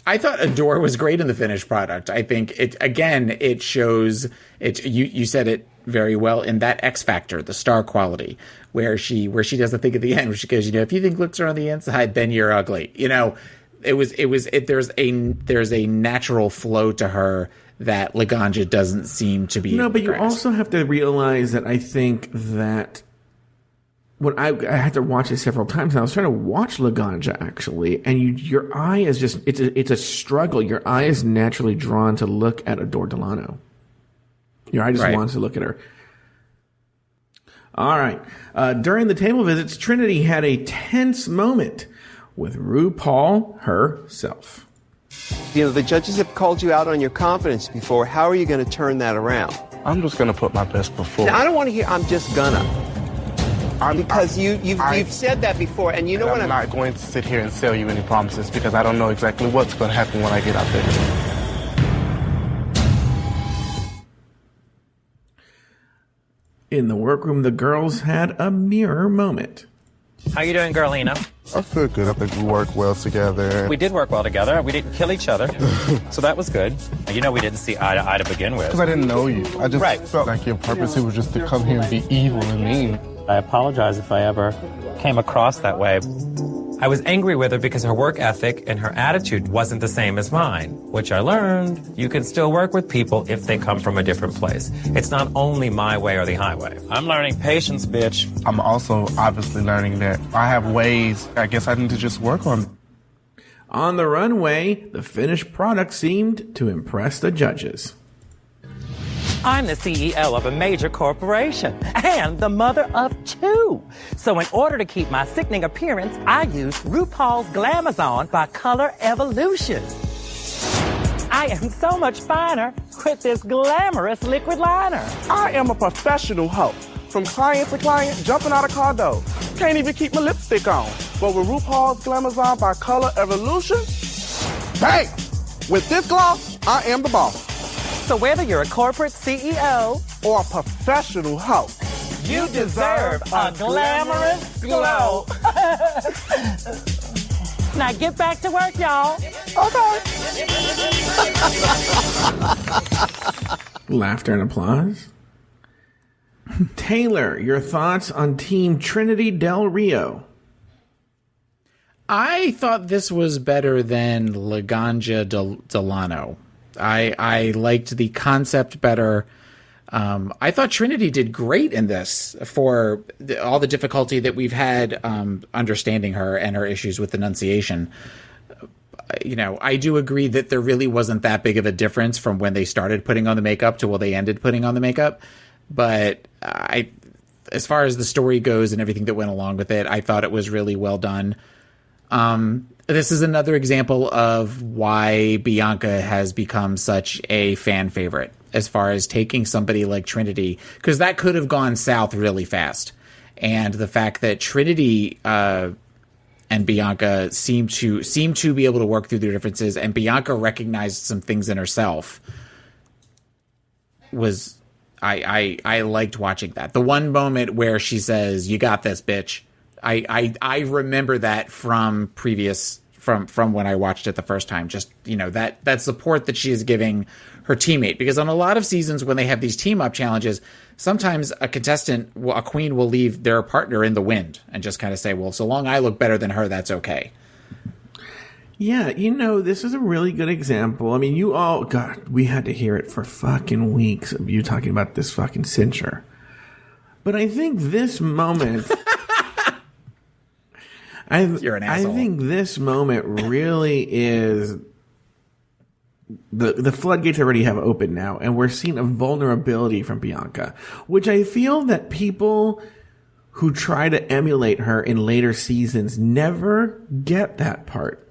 I thought Adore was great in the finished product. I think it shows it. You said it very well in that X factor, the star quality, where she does the thing at the end where she goes, if you think looks are on the inside, then you're ugly. There's a natural flow to her that Laganja doesn't seem to be. No, but you also have to realize that I think that when I had to watch it several times, and I was trying to watch Laganja actually, and your eye is just it's a struggle. Your eye is naturally drawn to look at Adore Delano. Your eye just wants to look at her. All right. During the table visits, Trinity had a tense moment with RuPaul herself. The judges have called you out on your confidence before. How are you going to turn that around? I'm just going to put my best foot forward. Now, I don't want to hear I'm just gonna. Because you've said that before, and you know what? I'm not going to sit here and sell you any promises because I don't know exactly what's going to happen when I get out there. In the workroom, the girls had a mirror moment. How you doing, Girlina? I feel good. I think we work well together. We did work well together. We didn't kill each other, so that was good. We didn't see eye to eye to begin with. Because I didn't know you. I just felt like your purpose was just to come here and be evil and mean. I apologize if I ever came across that way. I was angry with her because her work ethic and her attitude wasn't the same as mine, which I learned you can still work with people if they come from a different place. It's not only my way or the highway. I'm learning patience, bitch. I'm also obviously learning that I have ways I guess I need to just work on. On the runway, the finished product seemed to impress the judges. I'm the CEO of a major corporation and the mother of 2. So in order to keep my sickening appearance, I use RuPaul's Glamazon by Colorevolution. I am so much finer with this glamorous liquid liner. I am a professional hoe. From client to client, jumping out of car door. Can't even keep my lipstick on. But with RuPaul's Glamazon by Colorevolution, bang! With this gloss, I am the boss. So whether you're a corporate CEO or a professional hoe, you deserve a glamorous glow. Now get back to work, y'all. Okay. Laughter and applause. Taylor, your thoughts on Team Trinity Del Rio? I thought this was better than Laganja Delano. I liked the concept better. I thought Trinity did great in this for all the difficulty that we've had understanding her and her issues with enunciation. I do agree that there really wasn't that big of a difference from when they started putting on the makeup to when they ended putting on the makeup. But as far as the story goes and everything that went along with it, I thought it was really well done. This is another example of why Bianca has become such a fan favorite, as far as taking somebody like Trinity, because that could have gone south really fast. And the fact that Trinity and Bianca seem to be able to work through their differences, and Bianca recognized some things in herself, was I liked watching that. The one moment where she says, "You got this, bitch." I remember that from when I watched it the first time. Just, that support that she is giving her teammate. Because on a lot of seasons when they have these team up challenges, sometimes a queen will leave their partner in the wind and just kind of say, well, so long I look better than her, that's okay. Yeah, this is a really good example. I mean, God, we had to hear it for fucking weeks of you talking about this fucking censure. But I think this moment... You're an asshole. I think this moment really is the floodgates already have opened now, and we're seeing a vulnerability from Bianca, which I feel that people who try to emulate her in later seasons never get that part.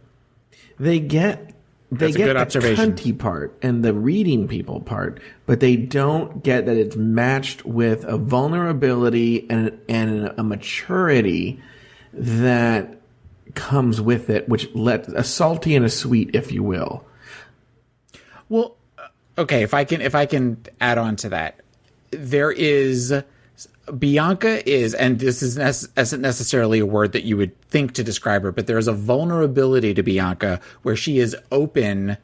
They get the cunty part and the reading people part, but they don't get that it's matched with a vulnerability and a maturity that comes with it, which a salty and a sweet, if you will. Well, okay, if I can add on to that, Bianca is, and this isn't necessarily a word that you would think to describe her, but there is a vulnerability to Bianca where she is open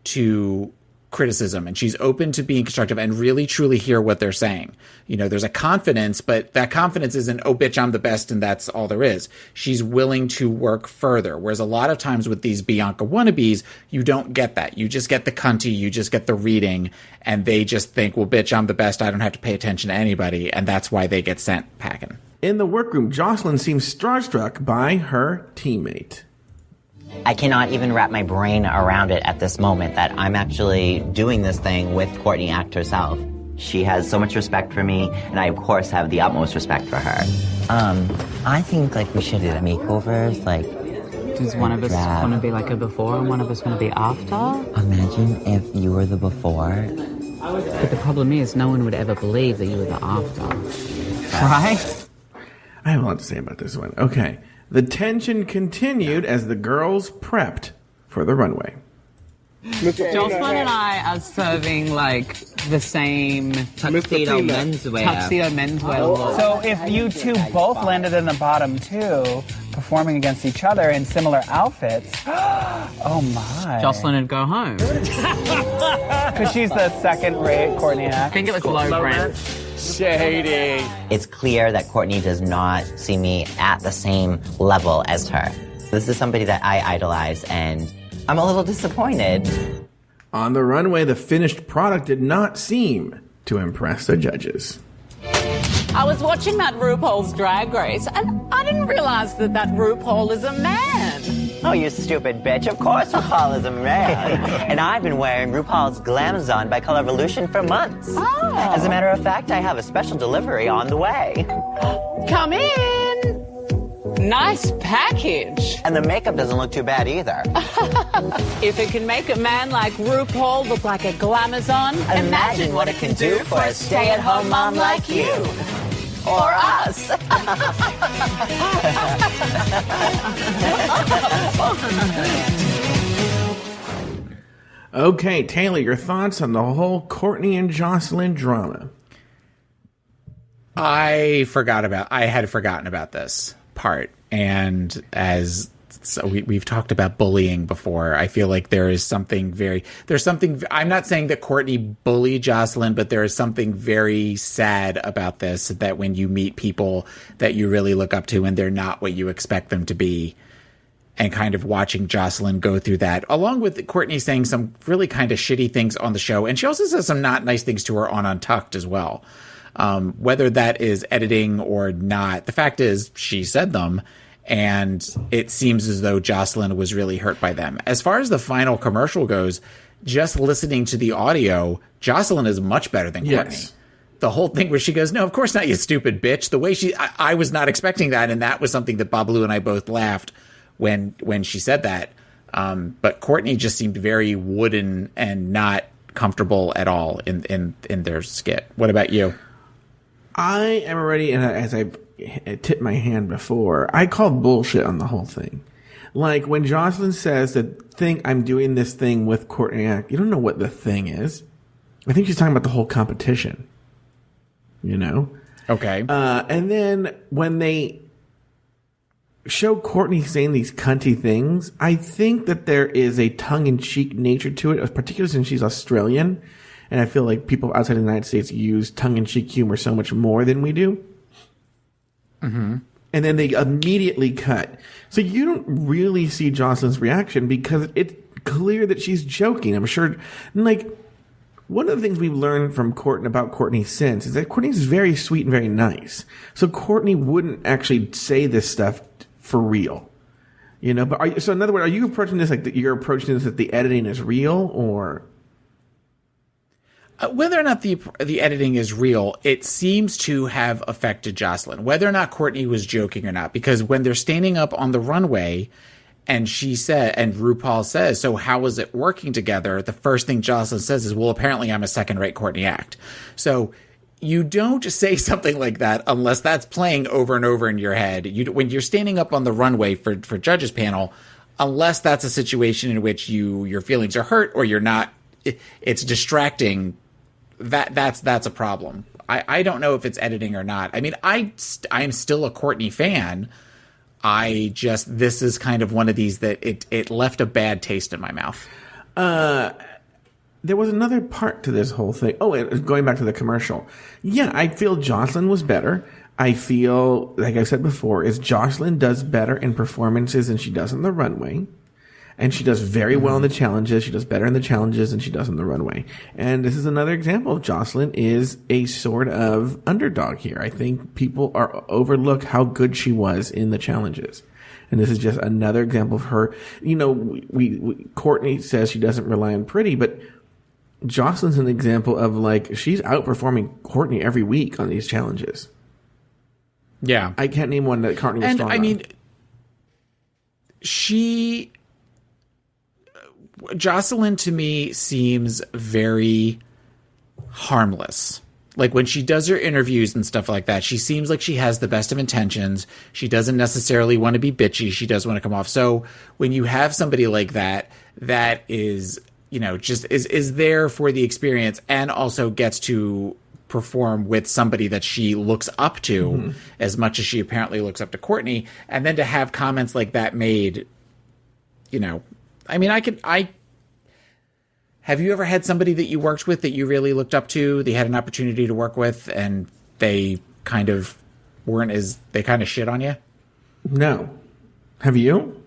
to criticism and she's open to being constructive and really truly hear what they're saying. There's a confidence, but that confidence isn't, oh bitch, I'm the best and that's all there is. She's willing to work further. Whereas a lot of times with these Bianca wannabes, you don't get that. You just get the cunty, you just get the reading, and they just think, well bitch, I'm the best, I don't have to pay attention to anybody, and that's why they get sent packing. In the workroom, Jocelyn seems starstruck by her teammate. I cannot even wrap my brain around it at this moment that I'm actually doing this thing with Courtney Act herself. She has so much respect for me, and I, of course, have the utmost respect for her. I think, we should do makeovers, Does one of us want to be like a before and one of us want to be after? Imagine if you were the before. But the problem is, no one would ever believe that you were the after. Right? I have a lot to say about this one. Okay. The tension continued as the girls prepped for the runway. Jocelyn and I are serving the same tuxedo menswear look. So if you two both landed in the bottom two, performing against each other in similar outfits, oh my. Jocelyn would go home. Because she's the second-rate Courtney Act. I think it was low rent. Shady. It's clear that Courtney does not see me at the same level as her. This is somebody that I idolize, and I'm a little disappointed. On the runway, the finished product did not seem to impress the judges. I was watching that RuPaul's Drag Race, and I didn't realize that RuPaul is a man. Oh, you stupid bitch. Of course RuPaul is a man. And I've been wearing RuPaul's Glamazon by Colorevolution for months. Oh. As a matter of fact, I have a special delivery on the way. Come in. Nice package. And the makeup doesn't look too bad either. If it can make a man like RuPaul look like a Glamazon, imagine what it can do for a stay-at-home mom like you. Or us. Okay, Taylor, your thoughts on the whole Courtney and Jocelyn drama? I had forgotten about this part, and we've talked about bullying before. I feel like there's something I'm not saying that Courtney bullied Jocelyn, but there is something very sad about this, that when you meet people that you really look up to and they're not what you expect them to be, and kind of watching Jocelyn go through that, along with Courtney saying some really kind of shitty things on the show. And she also says some not nice things to her on Untucked as well. Whether that is editing or not, the fact is she said them, and it seems as though Jocelyn was really hurt by them. As far as the final commercial goes, just listening to the audio, Jocelyn is much better than Courtney. Yes. The whole thing where she goes, no, of course not, you stupid bitch. The way I was not expecting that. And that was something that Babalu and I both laughed when she said that. But Courtney just seemed very wooden and not comfortable at all in their skit. What about you? I am already, and as I tipped my hand before, I called bullshit on the whole thing. Like when Jocelyn says that I'm doing this thing with Courtney, you don't know what the thing is. I think she's talking about the whole competition. You know? Okay. And then when they show Courtney saying these cunty things, I think that there is a tongue-in-cheek nature to it, particularly since she's Australian. And I feel like people outside the United States use tongue-in-cheek humor so much more than we do. Mm-hmm. And then they immediately cut. So you don't really see Jocelyn's reaction because it's clear that she's joking. I'm sure, like, one of the things we've learned from about Courtney since is that Courtney's very sweet and very nice. So Courtney wouldn't actually say this stuff for real. You know, but so in other words, are you approaching this like you're approaching this that the editing is real, or whether or not the editing is real, it seems to have affected Jocelyn. Whether or not Courtney was joking or not, because when they're standing up on the runway, and she said, and RuPaul says, "So how was it working together?" The first thing Jocelyn says is, "Well, apparently I'm a second-rate Courtney act." So you don't say something like that unless that's playing over and over in your head. When you're standing up on the runway for judges panel, unless that's a situation in which your feelings are hurt or you're not, it's distracting. That's a problem. I don't know if it's editing or not. I mean, I'm still a Courtney fan. This is kind of one of these that it left a bad taste in my mouth. There was another part to this whole thing. Oh, going back to the commercial. Yeah, I feel Jocelyn was better. I feel, like I said before, Jocelyn does better in performances than she does on the runway. And she does very well in the challenges. She does better in the challenges than she does on the runway. And this is another example of Jocelyn is a sort of underdog here. I think people overlook how good she was in the challenges. And this is just another example of her. You know, Courtney says she doesn't rely on pretty, but Jocelyn's an example of, like, she's outperforming Courtney every week on these challenges. Yeah. I can't name one that Courtney was strong on. And, I mean, Jocelyn to me seems very harmless. Like when she does her interviews and stuff like that, she seems like she has the best of intentions. She doesn't necessarily want to be bitchy. She does want to come off. So when you have somebody like that is, you know, just is there for the experience and also gets to perform with somebody that she looks up to as much as she apparently looks up to Courtney. And then to have comments like that made, you know, I mean, have you ever had somebody that you worked with that you really looked up to, that you had an opportunity to work with, and they kind of they kind of shit on you? No. Have you?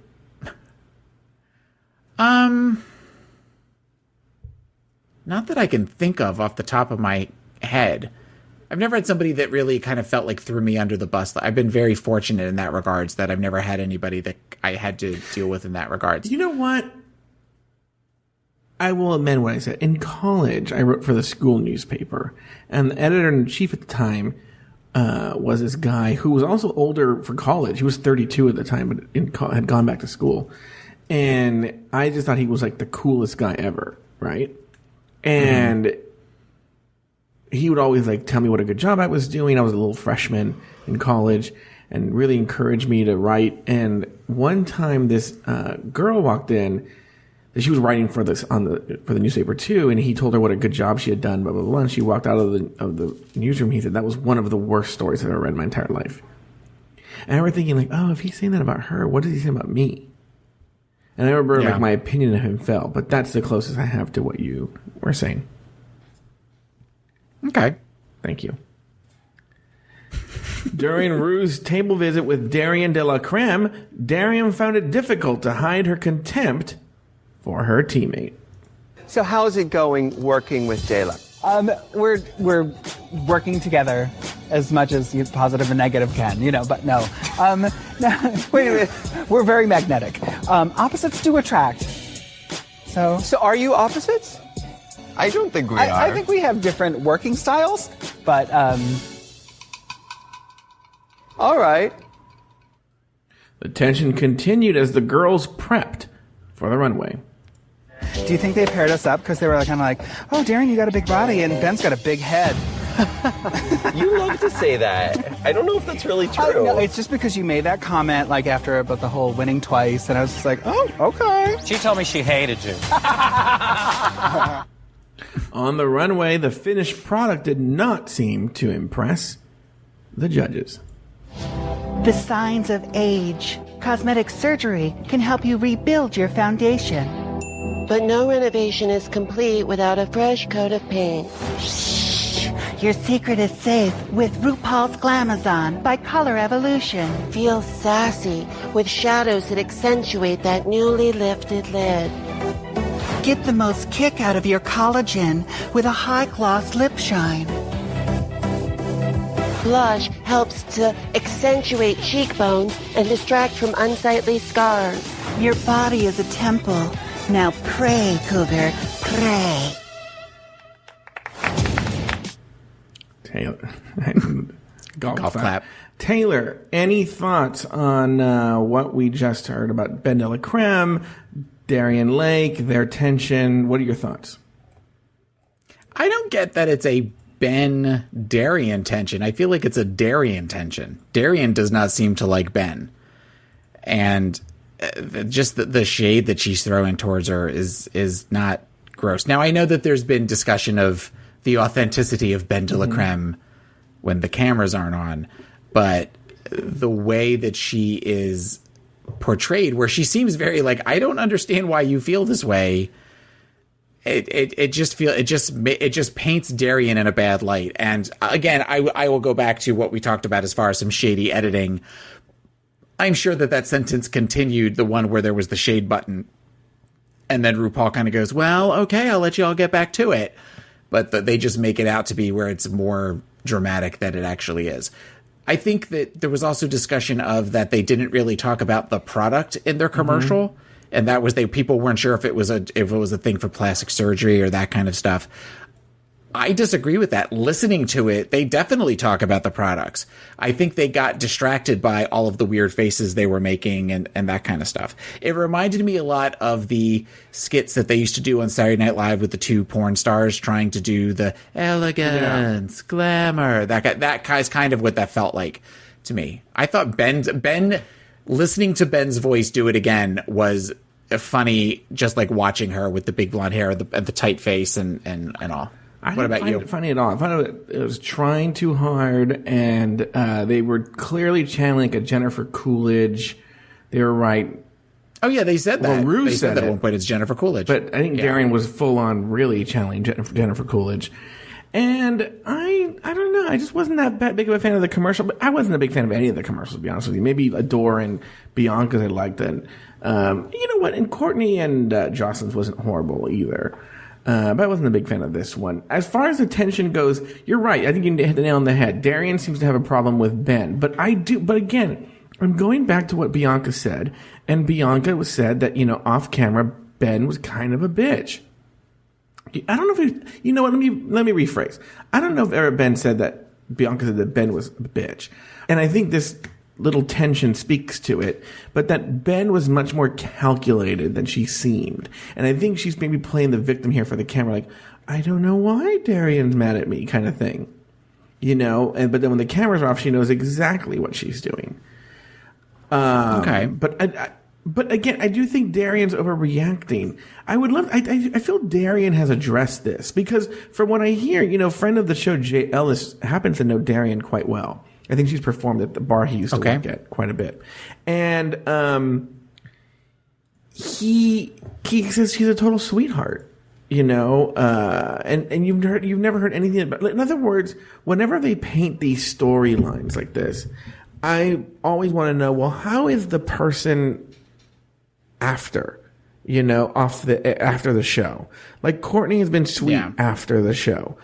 Not that I can think of off the top of my head. I've never had somebody that really kind of felt like threw me under the bus. I've been very fortunate in that regards that I've never had anybody that I had to deal with in that regards. You know what? I will amend what I said. In college, I wrote for the school newspaper, and the editor-in-chief at the time was this guy who was also older for college. He was 32 at the time, but had gone back to school. And I just thought he was like the coolest guy ever, right? And he would always like tell me what a good job I was doing. I was a little freshman in college and really encouraged me to write. And one time this girl walked in. She was writing for the newspaper too, and he told her what a good job she had done, blah blah blah. And she walked out of the newsroom. He said that was one of the worst stories I've ever read in my entire life. And I remember thinking like, oh, if he's saying that about her, what does he say about me? And I remember like my opinion of him fell, but that's the closest I have to what you were saying. Okay, thank you. During Rue's table visit with Darian de la Creme, Darian found it difficult to hide her contempt for her teammate. So how's it going working with Dela? We're working together as much as positive and negative can, but no. No, wait a minute. We're very magnetic. Opposites do attract. So are you opposites? I don't think we are. I think we have different working styles, but all right. The tension continued as the girls prepped for the runway. Do you think they paired us up because they were kind of like, oh, Darian, you got a big body and Ben's got a big head? You love to say that. I don't know if that's really true. No, it's just because you made that comment after about the whole winning twice, and I was just like, oh, okay. She told me she hated you. On the runway, the finished product did not seem to impress the judges. The signs of age. Cosmetic surgery can help you rebuild your foundation. But no renovation is complete without a fresh coat of paint. Shh. Your secret is safe with RuPaul's Glamazon by Colorevolution. Feel sassy with shadows that accentuate that newly lifted lid. Get the most kick out of your collagen with a high-gloss lip shine. Blush helps to accentuate cheekbones and distract from unsightly scars. Your body is a temple. Now pray, Cougar, pray. Taylor. Golf clap. Taylor, any thoughts on what we just heard about Ben de la Creme, Darian Lake, their tension? What are your thoughts? I don't get that it's a Ben-Darian tension. I feel like it's a Darian tension. Darian does not seem to like Ben. And just the shade that she's throwing towards her is not gross. Now, I know that there's been discussion of the authenticity of Ben de la Creme when the cameras aren't on, but the way that she is portrayed, where she seems very like, I don't understand why you feel this way. It just paints Darian in a bad light. And again, I will go back to what we talked about as far as some shady editing. I'm sure that sentence continued, the one where there was the shade button. And then RuPaul kind of goes, well, okay, I'll let you all get back to it. But they just make it out to be where it's more dramatic than it actually is. I think that there was also discussion of that they didn't really talk about the product in their commercial. And that was people weren't sure if it was a thing for plastic surgery or that kind of stuff. I disagree with that. Listening to it, they definitely talk about the products. I think they got distracted by all of the weird faces they were making and that kind of stuff. It reminded me a lot of the skits that they used to do on Saturday Night Live with the two porn stars trying to do the elegance, glamour. That guy's kind of what that felt like to me. I thought Ben, listening to Ben's voice do it again was funny, just like watching her with the big blonde hair and the tight face and all. I didn't find it funny at all. I found it was trying too hard, and they were clearly channeling a Jennifer Coolidge. They were right. Oh, yeah, they said that. Well, Rue they said that at one point it's Jennifer Coolidge. But I think Darian was full on really channeling Jennifer Coolidge. And I don't know. I just wasn't that big of a fan of the commercial. But I wasn't a big fan of any of the commercials, to be honest with you. Maybe Adore and Bianca's I liked it. You know what? And Courtney and Jocelyn's wasn't horrible either. But I wasn't a big fan of this one. As far as the tension goes, you're right. I think you hit the nail on the head. Darian seems to have a problem with Ben. But again, I'm going back to what Bianca said. And Bianca said that, off camera, Ben was kind of a bitch. I don't know if you know what, let me rephrase. I don't know if ever Ben said that Bianca said that Ben was a bitch. And I think this little tension speaks to it, but that Ben was much more calculated than she seemed. And I think she's maybe playing the victim here for the camera, like, I don't know why Darian's mad at me kind of thing. But then when the cameras are off, she knows exactly what she's doing. Okay. But again, I do think Darian's overreacting. I feel Darian has addressed this because from what I hear, friend of the show, Jay Ellis, happens to know Darian quite well. I think she's performed at the bar he used to work at quite a bit. And he says she's a total sweetheart. You know, and you've never heard anything about. In other words, whenever they paint these storylines like this, I always want to know, well, how is the person after? You know, after the show. Like Courtney has been sweet after the show.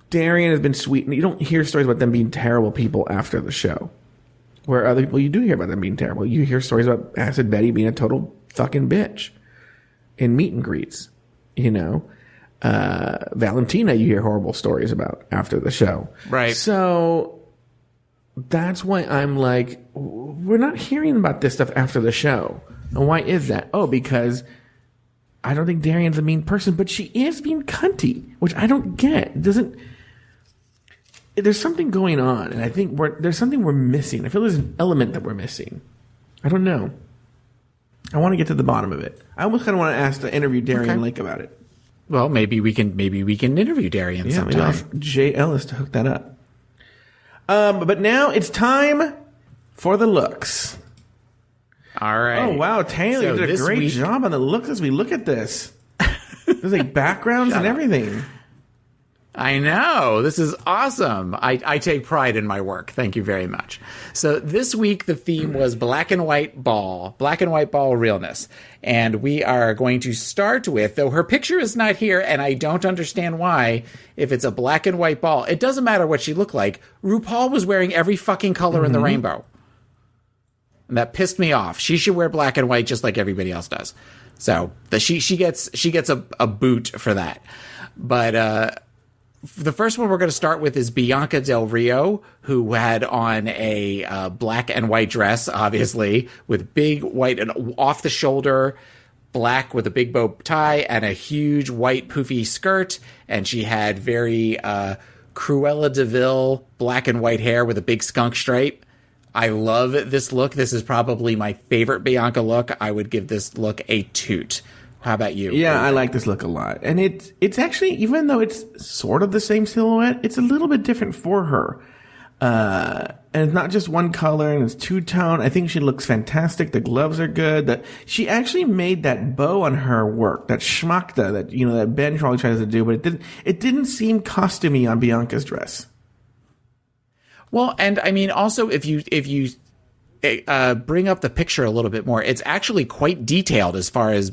Darian has been sweet. You don't hear stories about them being terrible people after the show. Where other people, you do hear about them being terrible. You hear stories about Acid Betty being a total fucking bitch in meet and greets. You know, Valentina, you hear horrible stories about after the show. Right. So that's why I'm like, we're not hearing about this stuff after the show. And why is that? Oh, because I don't think Darian's a mean person, but she is being cunty, which I don't get. There's something going on, and I think there's something we're missing. I feel there's an element that we're missing. I don't know. I want to get to the bottom of it. I almost kind of want to ask to interview Darian Lake about it. Well, maybe we can interview Darian sometime. Maybe I'll ask Jay Ellis to hook that up. But now it's time for the looks. All right. Oh wow, Taylor, you did a great job on the looks as we look at this. There's like backgrounds and everything. I know. This is awesome. I take pride in my work. Thank you very much. So this week, the theme was black and white ball realness. And we are going to start with, though her picture is not here, and I don't understand why, if it's a black and white ball, it doesn't matter what she looked like. RuPaul was wearing every fucking color in the rainbow. And that pissed me off. She should wear black and white just like everybody else does. So she gets a boot for that. But, the first one we're going to start with is Bianca Del Rio, who had on a black and white dress, obviously, with big white and off-the-shoulder black with a big bow tie and a huge white poofy skirt. And she had very Cruella de Vil black and white hair with a big skunk stripe. I love this look. This is probably my favorite Bianca look. I would give this look a toot. How about you? Yeah, I like this look a lot. And it's actually, even though it's sort of the same silhouette, it's a little bit different for her. And it's not just one color, and it's two-tone. I think she looks fantastic. The gloves are good. She actually made that bow on her work, that schmuckta that Ben probably tries to do, but it didn't seem costumey on Bianca's dress. Well, and I mean, also, if you bring up the picture a little bit more, it's actually quite detailed as far as,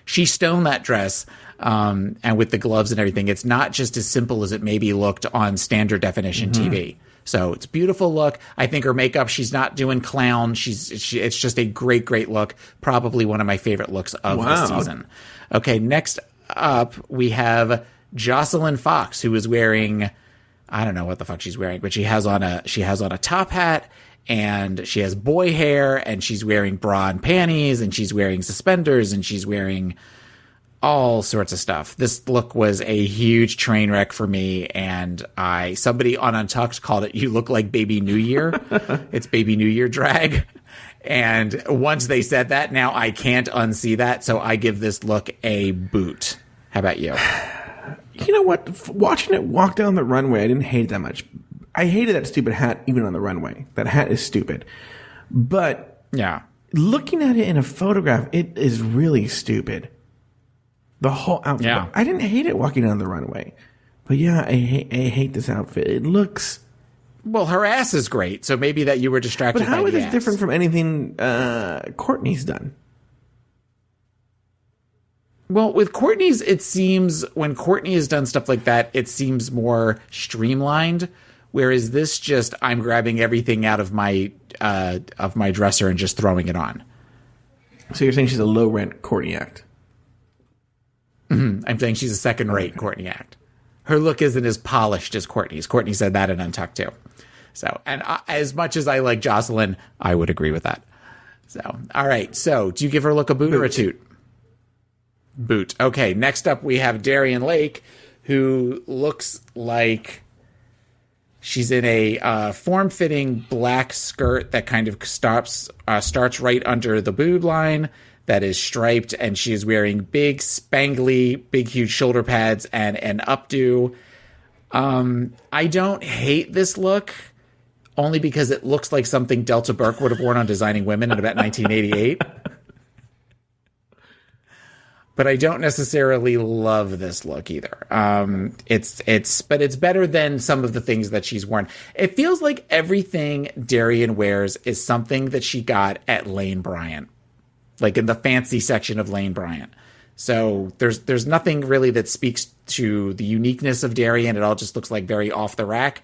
she stoned that dress, and with the gloves and everything. It's not just as simple as it maybe looked on standard definition TV. So it's a beautiful look. I think her makeup, she's not doing clown. It's just a great, great look. Probably one of my favorite looks of the season. Okay. Next up, we have Jocelyn Fox, who is wearing, I don't know what the fuck she's wearing, but she has on a top hat, and she has boy hair, and she's wearing bra and panties, and she's wearing suspenders, and she's wearing all sorts of stuff. This look was a huge train wreck for me, and somebody on Untucked called it, "You look like Baby New Year." It's Baby New Year drag. And once they said that, now I can't unsee that, so I give this look a boot. How about you? You know what? Watching it walk down the runway, I didn't hate it that much. I hated that stupid hat even on the runway. That hat is stupid. But yeah, looking at it in a photograph, it is really stupid. The whole outfit. Yeah. I didn't hate it walking down the runway. But yeah, I hate this outfit. It looks... Well, her ass is great, so maybe that you were distracted by the ass. But how is this different from anything Courtney's done? Well, with Courtney's, it seems when Courtney has done stuff like that, it seems more streamlined. Whereas this just, I'm grabbing everything out of my dresser and just throwing it on. So you're saying she's a low-rent Courtney act? Mm-hmm. I'm saying she's a second-rate Courtney act. Her look isn't as polished as Courtney's. Courtney said that in Untucked, too. So, and as much as I like Jocelyn, I would agree with that. So, all right. So, do you give her look a boot or a toot? Boot. Okay, next up we have Darian Lake, who looks like... She's in a form-fitting black skirt that kind of starts right under the boob line that is striped, and she is wearing big, spangly, big, huge shoulder pads and an updo. I don't hate this look, only because it looks like something Delta Burke would have worn on Designing Women in about 1988. but I don't necessarily love this look either. But it's better than some of the things that she's worn. It feels like everything Darian wears is something that she got at Lane Bryant, like in the fancy section of Lane Bryant. So there's nothing really that speaks to the uniqueness of Darian. It all just looks like very off the rack.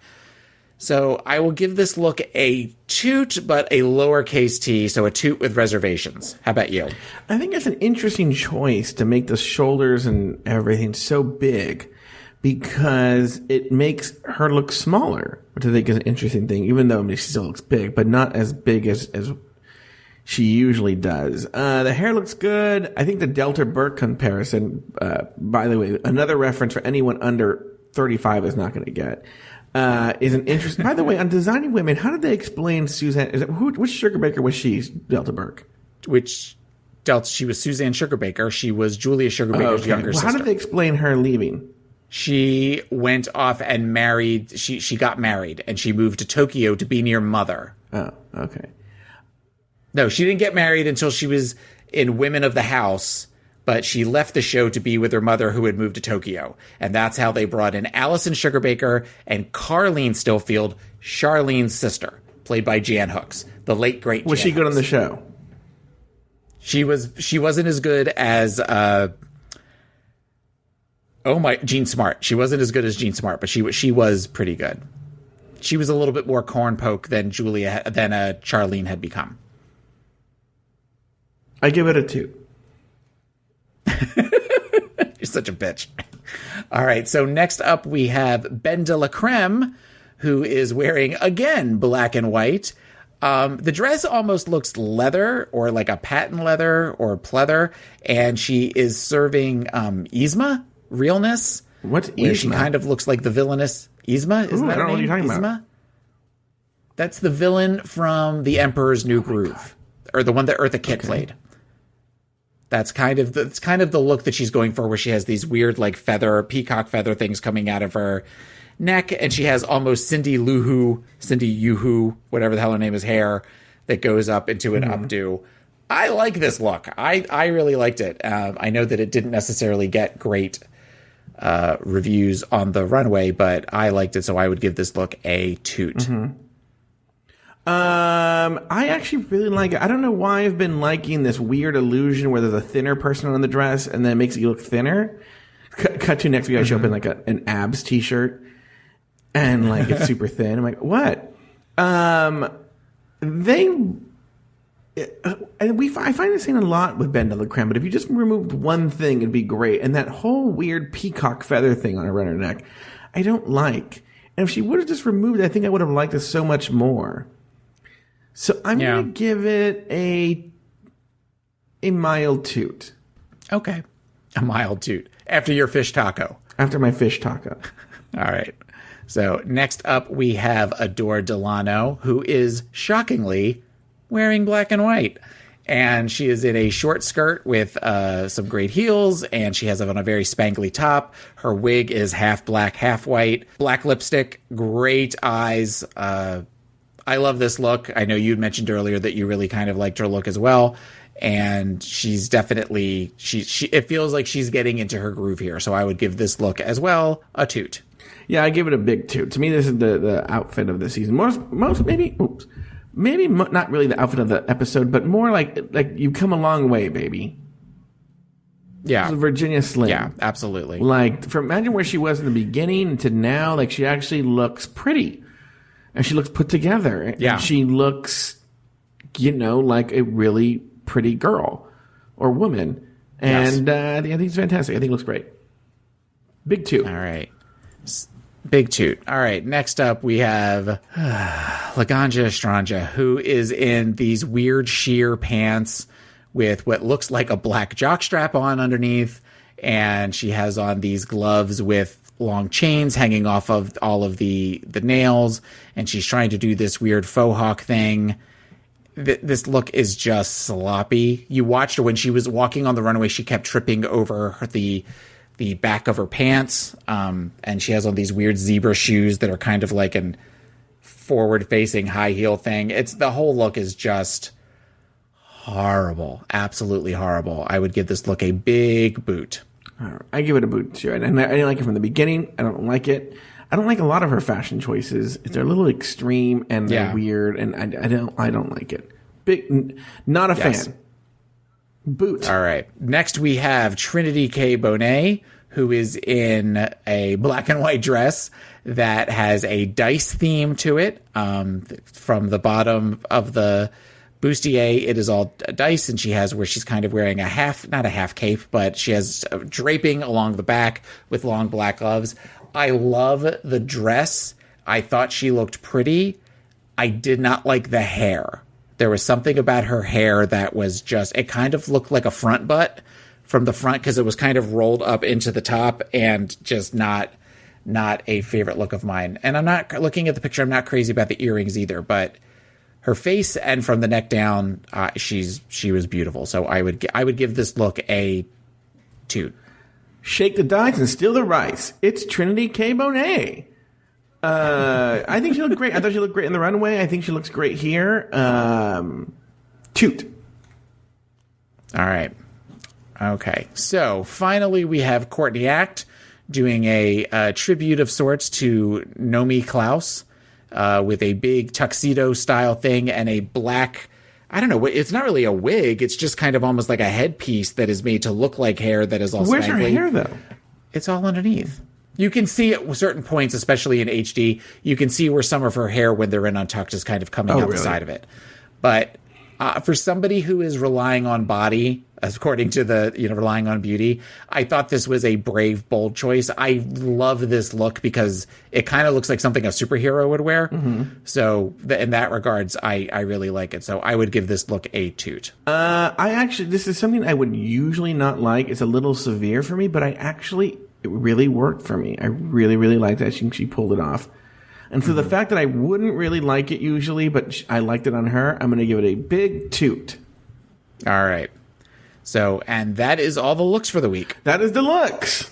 So I will give this look a toot, but a lowercase t, so a toot with reservations. How about you? I think it's an interesting choice to make the shoulders and everything so big because it makes her look smaller, which I think is an interesting thing, even though she still looks big, but not as big as she usually does. The hair looks good. I think the Delta Burke comparison, by the way, another reference for anyone under 35 is not going to get. Is an interesting. By the way, on Designing Women, how did they explain Suzanne? Which Sugarbaker was she? Delta Burke. She was Suzanne Sugarbaker. She was Julia Sugarbaker's younger sister. How did they explain her leaving? She went off and married. She got married and she moved to Tokyo to be near Mother. Oh, okay. No, she didn't get married until she was in Women of the House. But she left the show to be with her mother who had moved to Tokyo. And that's how they brought in Allison Sugarbaker and Carlene Stillfield, Charlene's sister, played by Jan Hooks, the late, great Was Jan she good Hooks. on the show? She wasn't as good as, Jean Smart. She wasn't as good as Jean Smart, but she was pretty good. She was a little bit more corn poke than Charlene had become. I give it a 2. You're such a bitch. All right, so next up we have Ben de la Creme, who is wearing, again, black and white. The dress almost looks leather or like a patent leather or pleather, and she is serving Yzma, realness. What's Yzma? Where she Yzma? Kind of looks like the villainess. Yzma? Isn't that I don't know what you're talking about. That's the villain from The Emperor's New Groove, or the one that Eartha Kitt played. That's kind of the look that she's going for, where she has these weird like peacock feather things coming out of her neck, and she has almost Cindy Yoo-hoo, whatever the hell her name is, hair that goes up into an updo. I like this look. I really liked it. I know that it didn't necessarily get great reviews on the runway, but I liked it, so I would give this look a toot. Mm-hmm. I actually really like it. I don't know why I've been liking this weird illusion where there's a thinner person on the dress and then it makes you look thinner. Cut to next week, I show up in like an abs t-shirt and like it's super thin. I'm like, what? I find this thing a lot with Ben de la Creme, but if you just removed one thing, it'd be great. And that whole weird peacock feather thing on her runner neck, I don't like. And if she would have just removed it, I think I would have liked it so much more. So I'm going to give it a mild toot. Okay. A mild toot. After your fish taco. After my fish taco. All right. So next up, we have Adore Delano, who is shockingly wearing black and white. And she is in a short skirt with some great heels, and she has on a very spangly top. Her wig is half black, half white. Black lipstick, great eyes. I love this look. I know you mentioned earlier that you really kind of liked her look as well. And she's definitely, it feels like she's getting into her groove here. So I would give this look as well a toot. Yeah, I give it a big toot. To me, this is the outfit of the season. Maybe not really the outfit of the episode, but more like you've come a long way, baby. Yeah. This is Virginia Slim. Yeah, absolutely. Like, imagine where she was in the beginning to now, like she actually looks pretty. And she looks put together. Yeah. And she looks, like a really pretty girl or woman. And I think it's fantastic. I think it looks great. Big toot. All right. Big toot. All right. Next up, we have Laganja Estranja, who is in these weird sheer pants with what looks like a black jockstrap on underneath. And she has on these gloves with long chains hanging off of all of the nails. And she's trying to do this weird faux hawk thing. This look is just sloppy. You watched her when she was walking on the runway. She kept tripping over the back of her pants. And she has on these weird zebra shoes that are kind of like an forward facing high heel thing. The whole look is just horrible. Absolutely horrible. I would give this look a big boot. I give it a boot too. And I didn't like it from the beginning. I don't like it. I don't like a lot of her fashion choices. They're a little extreme and they're weird, and I don't like it. Not a fan. Boot. All right. Next we have Trinity K. Bonet, who is in a black and white dress that has a dice theme to it. From the bottom of the bustier, it is all dice, and she has where she's kind of wearing not a half cape, but she has draping along the back with long black gloves. I love the dress. I thought she looked pretty. I did not like the hair. There was something about her hair that was just, it kind of looked like a front butt from the front because it was kind of rolled up into the top, and just not a favorite look of mine. And I'm not looking at the picture. I'm not crazy about the earrings either, but her face and from the neck down, she was beautiful. So I would give this look a toot. Shake the dice and steal the rice. It's Trinity K. Bonet. I think she looked great. I thought she looked great in the runway. I think she looks great here. Toot. All right. Okay. So finally we have Courtney Act doing a tribute of sorts to Nomi Klaus with a big tuxedo style thing and a black, I don't know, it's not really a wig. It's just kind of almost like a headpiece that is made to look like hair that is all Where's spangly. her hair, though? It's all underneath. You can see at certain points, especially in HD, you can see where some of her hair, when they're in untucked, is kind of coming out the side of it. But for somebody who is relying on body, according to relying on beauty, I thought this was a brave, bold choice. I love this look because it kind of looks like something a superhero would wear. Mm-hmm. So in that regards, I really like it. So I would give this look a toot. This is something I would usually not like. It's a little severe for me, but it really worked for me. I really, really liked that. She pulled it off. And for the fact that I wouldn't really like it usually, but I liked it on her, I'm going to give it a big toot. All right. So, and that is all the looks for the week. That is the looks.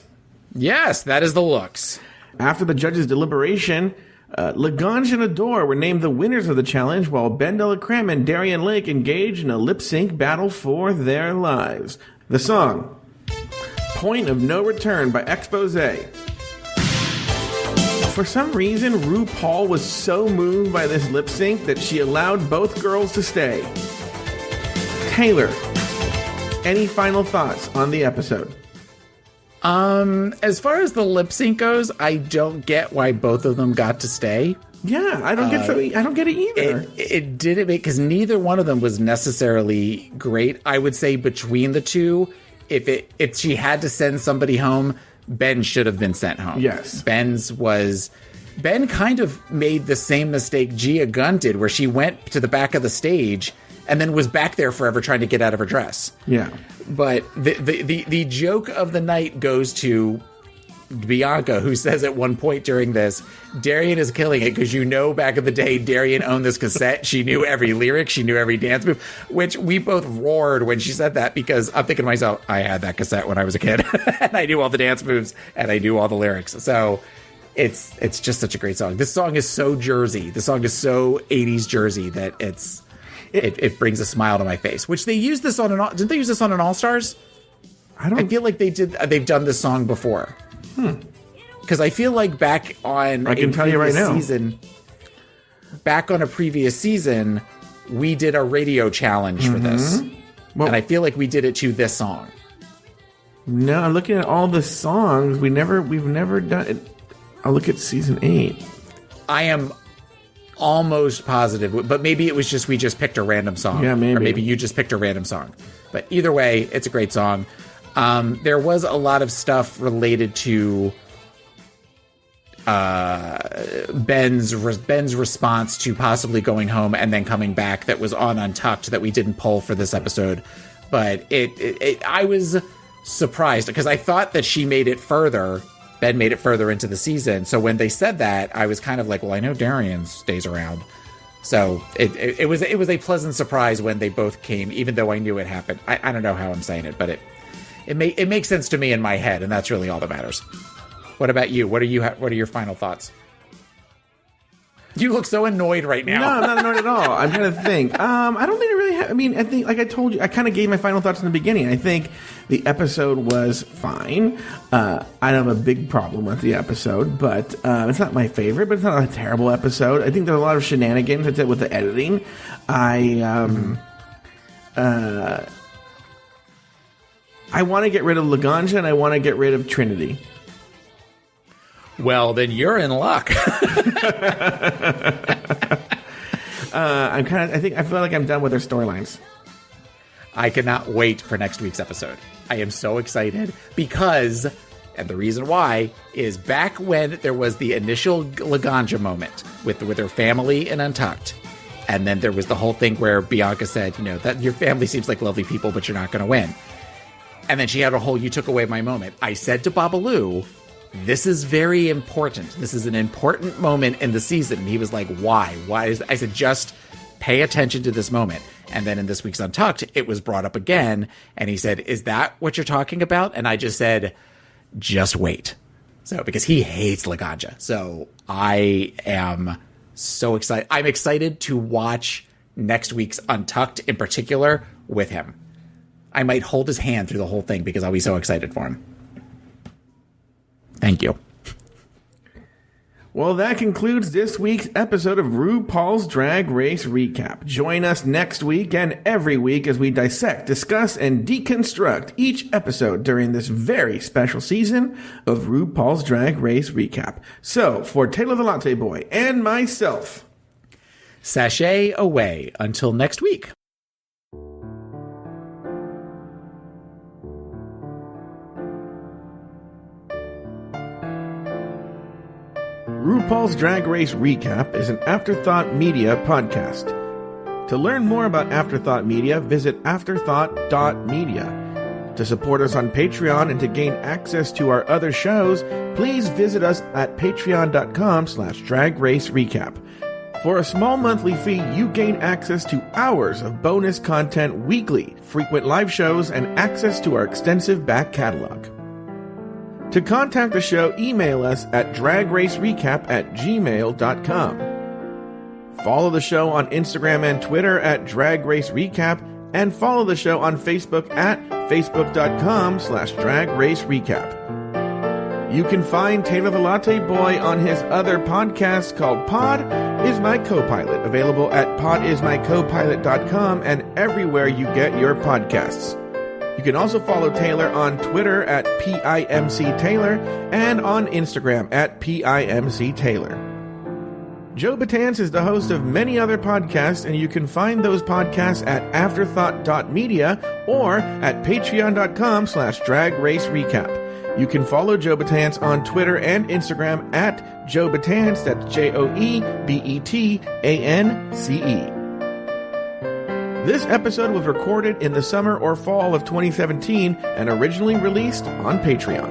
Yes, that is the looks. After the judges' deliberation, Lagrange and Adore were named the winners of the challenge, while Ben Delacreme and Darian Lake engaged in a lip-sync battle for their lives. The song, Point of No Return by Expose. For some reason, RuPaul was so moved by this lip sync that she allowed both girls to stay. Taylor, any final thoughts on the episode? As far as the lip sync goes, I don't get why both of them got to stay. Yeah, I don't get it either. It didn't make, because neither one of them was necessarily great. I would say between the two, if she had to send somebody home, Ben should have been sent home. Yes. Ben kind of made the same mistake Gia Gunn did, where she went to the back of the stage and then was back there forever trying to get out of her dress. Yeah. But the joke of the night goes to Bianca, who says at one point during this, Darian is killing it because back in the day, Darian owned this cassette. She knew every lyric. She knew every dance move, which we both roared when she said that, because I'm thinking to myself, I had that cassette when I was a kid and I knew all the dance moves and I knew all the lyrics. So it's just such a great song. This song is so Jersey. The song is so 80s Jersey that it brings a smile to my face, which they used this on didn't they use this on an All-Stars? I feel like they've done this song before. Because I feel like back on a previous season, we did a radio challenge for this. Well, and I feel like we did it to this song. No, I'm looking at all the songs. We've never done it. I'll look at season 8. I am almost positive, but maybe it was just we just picked a random song. Yeah, maybe. Or maybe you just picked a random song. But either way, it's a great song. There was a lot of stuff related to Ben's response to possibly going home and then coming back that was on Untucked that we didn't pull for this episode. But I was surprised because I thought that she made it further. Ben made it further into the season. So when they said that, I was kind of like, well, I know Darian stays around. So it was a pleasant surprise when they both came, even though I knew it happened. I don't know how I'm saying it, but it makes sense to me in my head, and that's really all that matters. What about you? What are your final thoughts? You look so annoyed right now. No, I'm not annoyed at all. I'm trying to think. I don't think I really I mean, I think, like I told you, I kind of gave my final thoughts in the beginning. I think the episode was fine. I don't have a big problem with the episode, but it's not my favorite, but it's not a terrible episode. I think there's a lot of shenanigans with the editing. I want to get rid of Laganja, and I want to get rid of Trinity. Well, then you're in luck. I feel like I'm done with their storylines. I cannot wait for next week's episode. I am so excited because, and the reason why, is back when there was the initial Laganja moment with her family in Untucked, and then there was the whole thing where Bianca said, you know, that your family seems like lovely people, but you're not going to win. And then she had a whole "you took away my moment." I said to Babalu, this is very important. This is an important moment in the season. And he was like, why? Why is I said, just pay attention to this moment. And then in this week's Untucked, it was brought up again. And he said, is that what you're talking about? And I just said, just wait. So, because he hates Laganja. So I am so excited. I'm excited to watch next week's Untucked in particular with him. I might hold his hand through the whole thing because I'll be so excited for him. Thank you. Well, that concludes this week's episode of RuPaul's Drag Race Recap. Join us next week and every week as we dissect, discuss, and deconstruct each episode during this very special season of RuPaul's Drag Race Recap. So, for Taylor the Latte Boy and myself, sashay away until next week. RuPaul's Drag Race Recap is an Afterthought Media podcast. To learn more about Afterthought Media, visit afterthought.media. To support us on Patreon and to gain access to our other shows, please visit us at patreon.com/dragracerecap. For a small monthly fee, you gain access to hours of bonus content weekly, frequent live shows, and access to our extensive back catalog. To contact the show, email us at dragracerecap@gmail.com. Follow the show on Instagram and Twitter at Drag Race Recap, and follow the show on Facebook at facebook.com/dragracerecap. You can find Taylor the Latte Boy on his other podcast called Pod Is My Co-Pilot, available at podismycopilot.com and everywhere you get your podcasts. You can also follow Taylor on Twitter at PIMCTaylor and on Instagram at PIMCTaylor. Joe Betance is the host of many other podcasts, and you can find those podcasts at afterthought.media or at patreon.com/dragracerecap. You can follow Joe Betance on Twitter and Instagram at Joe Betance, that's JoeBetance. This episode was recorded in the summer or fall of 2017 and originally released on Patreon.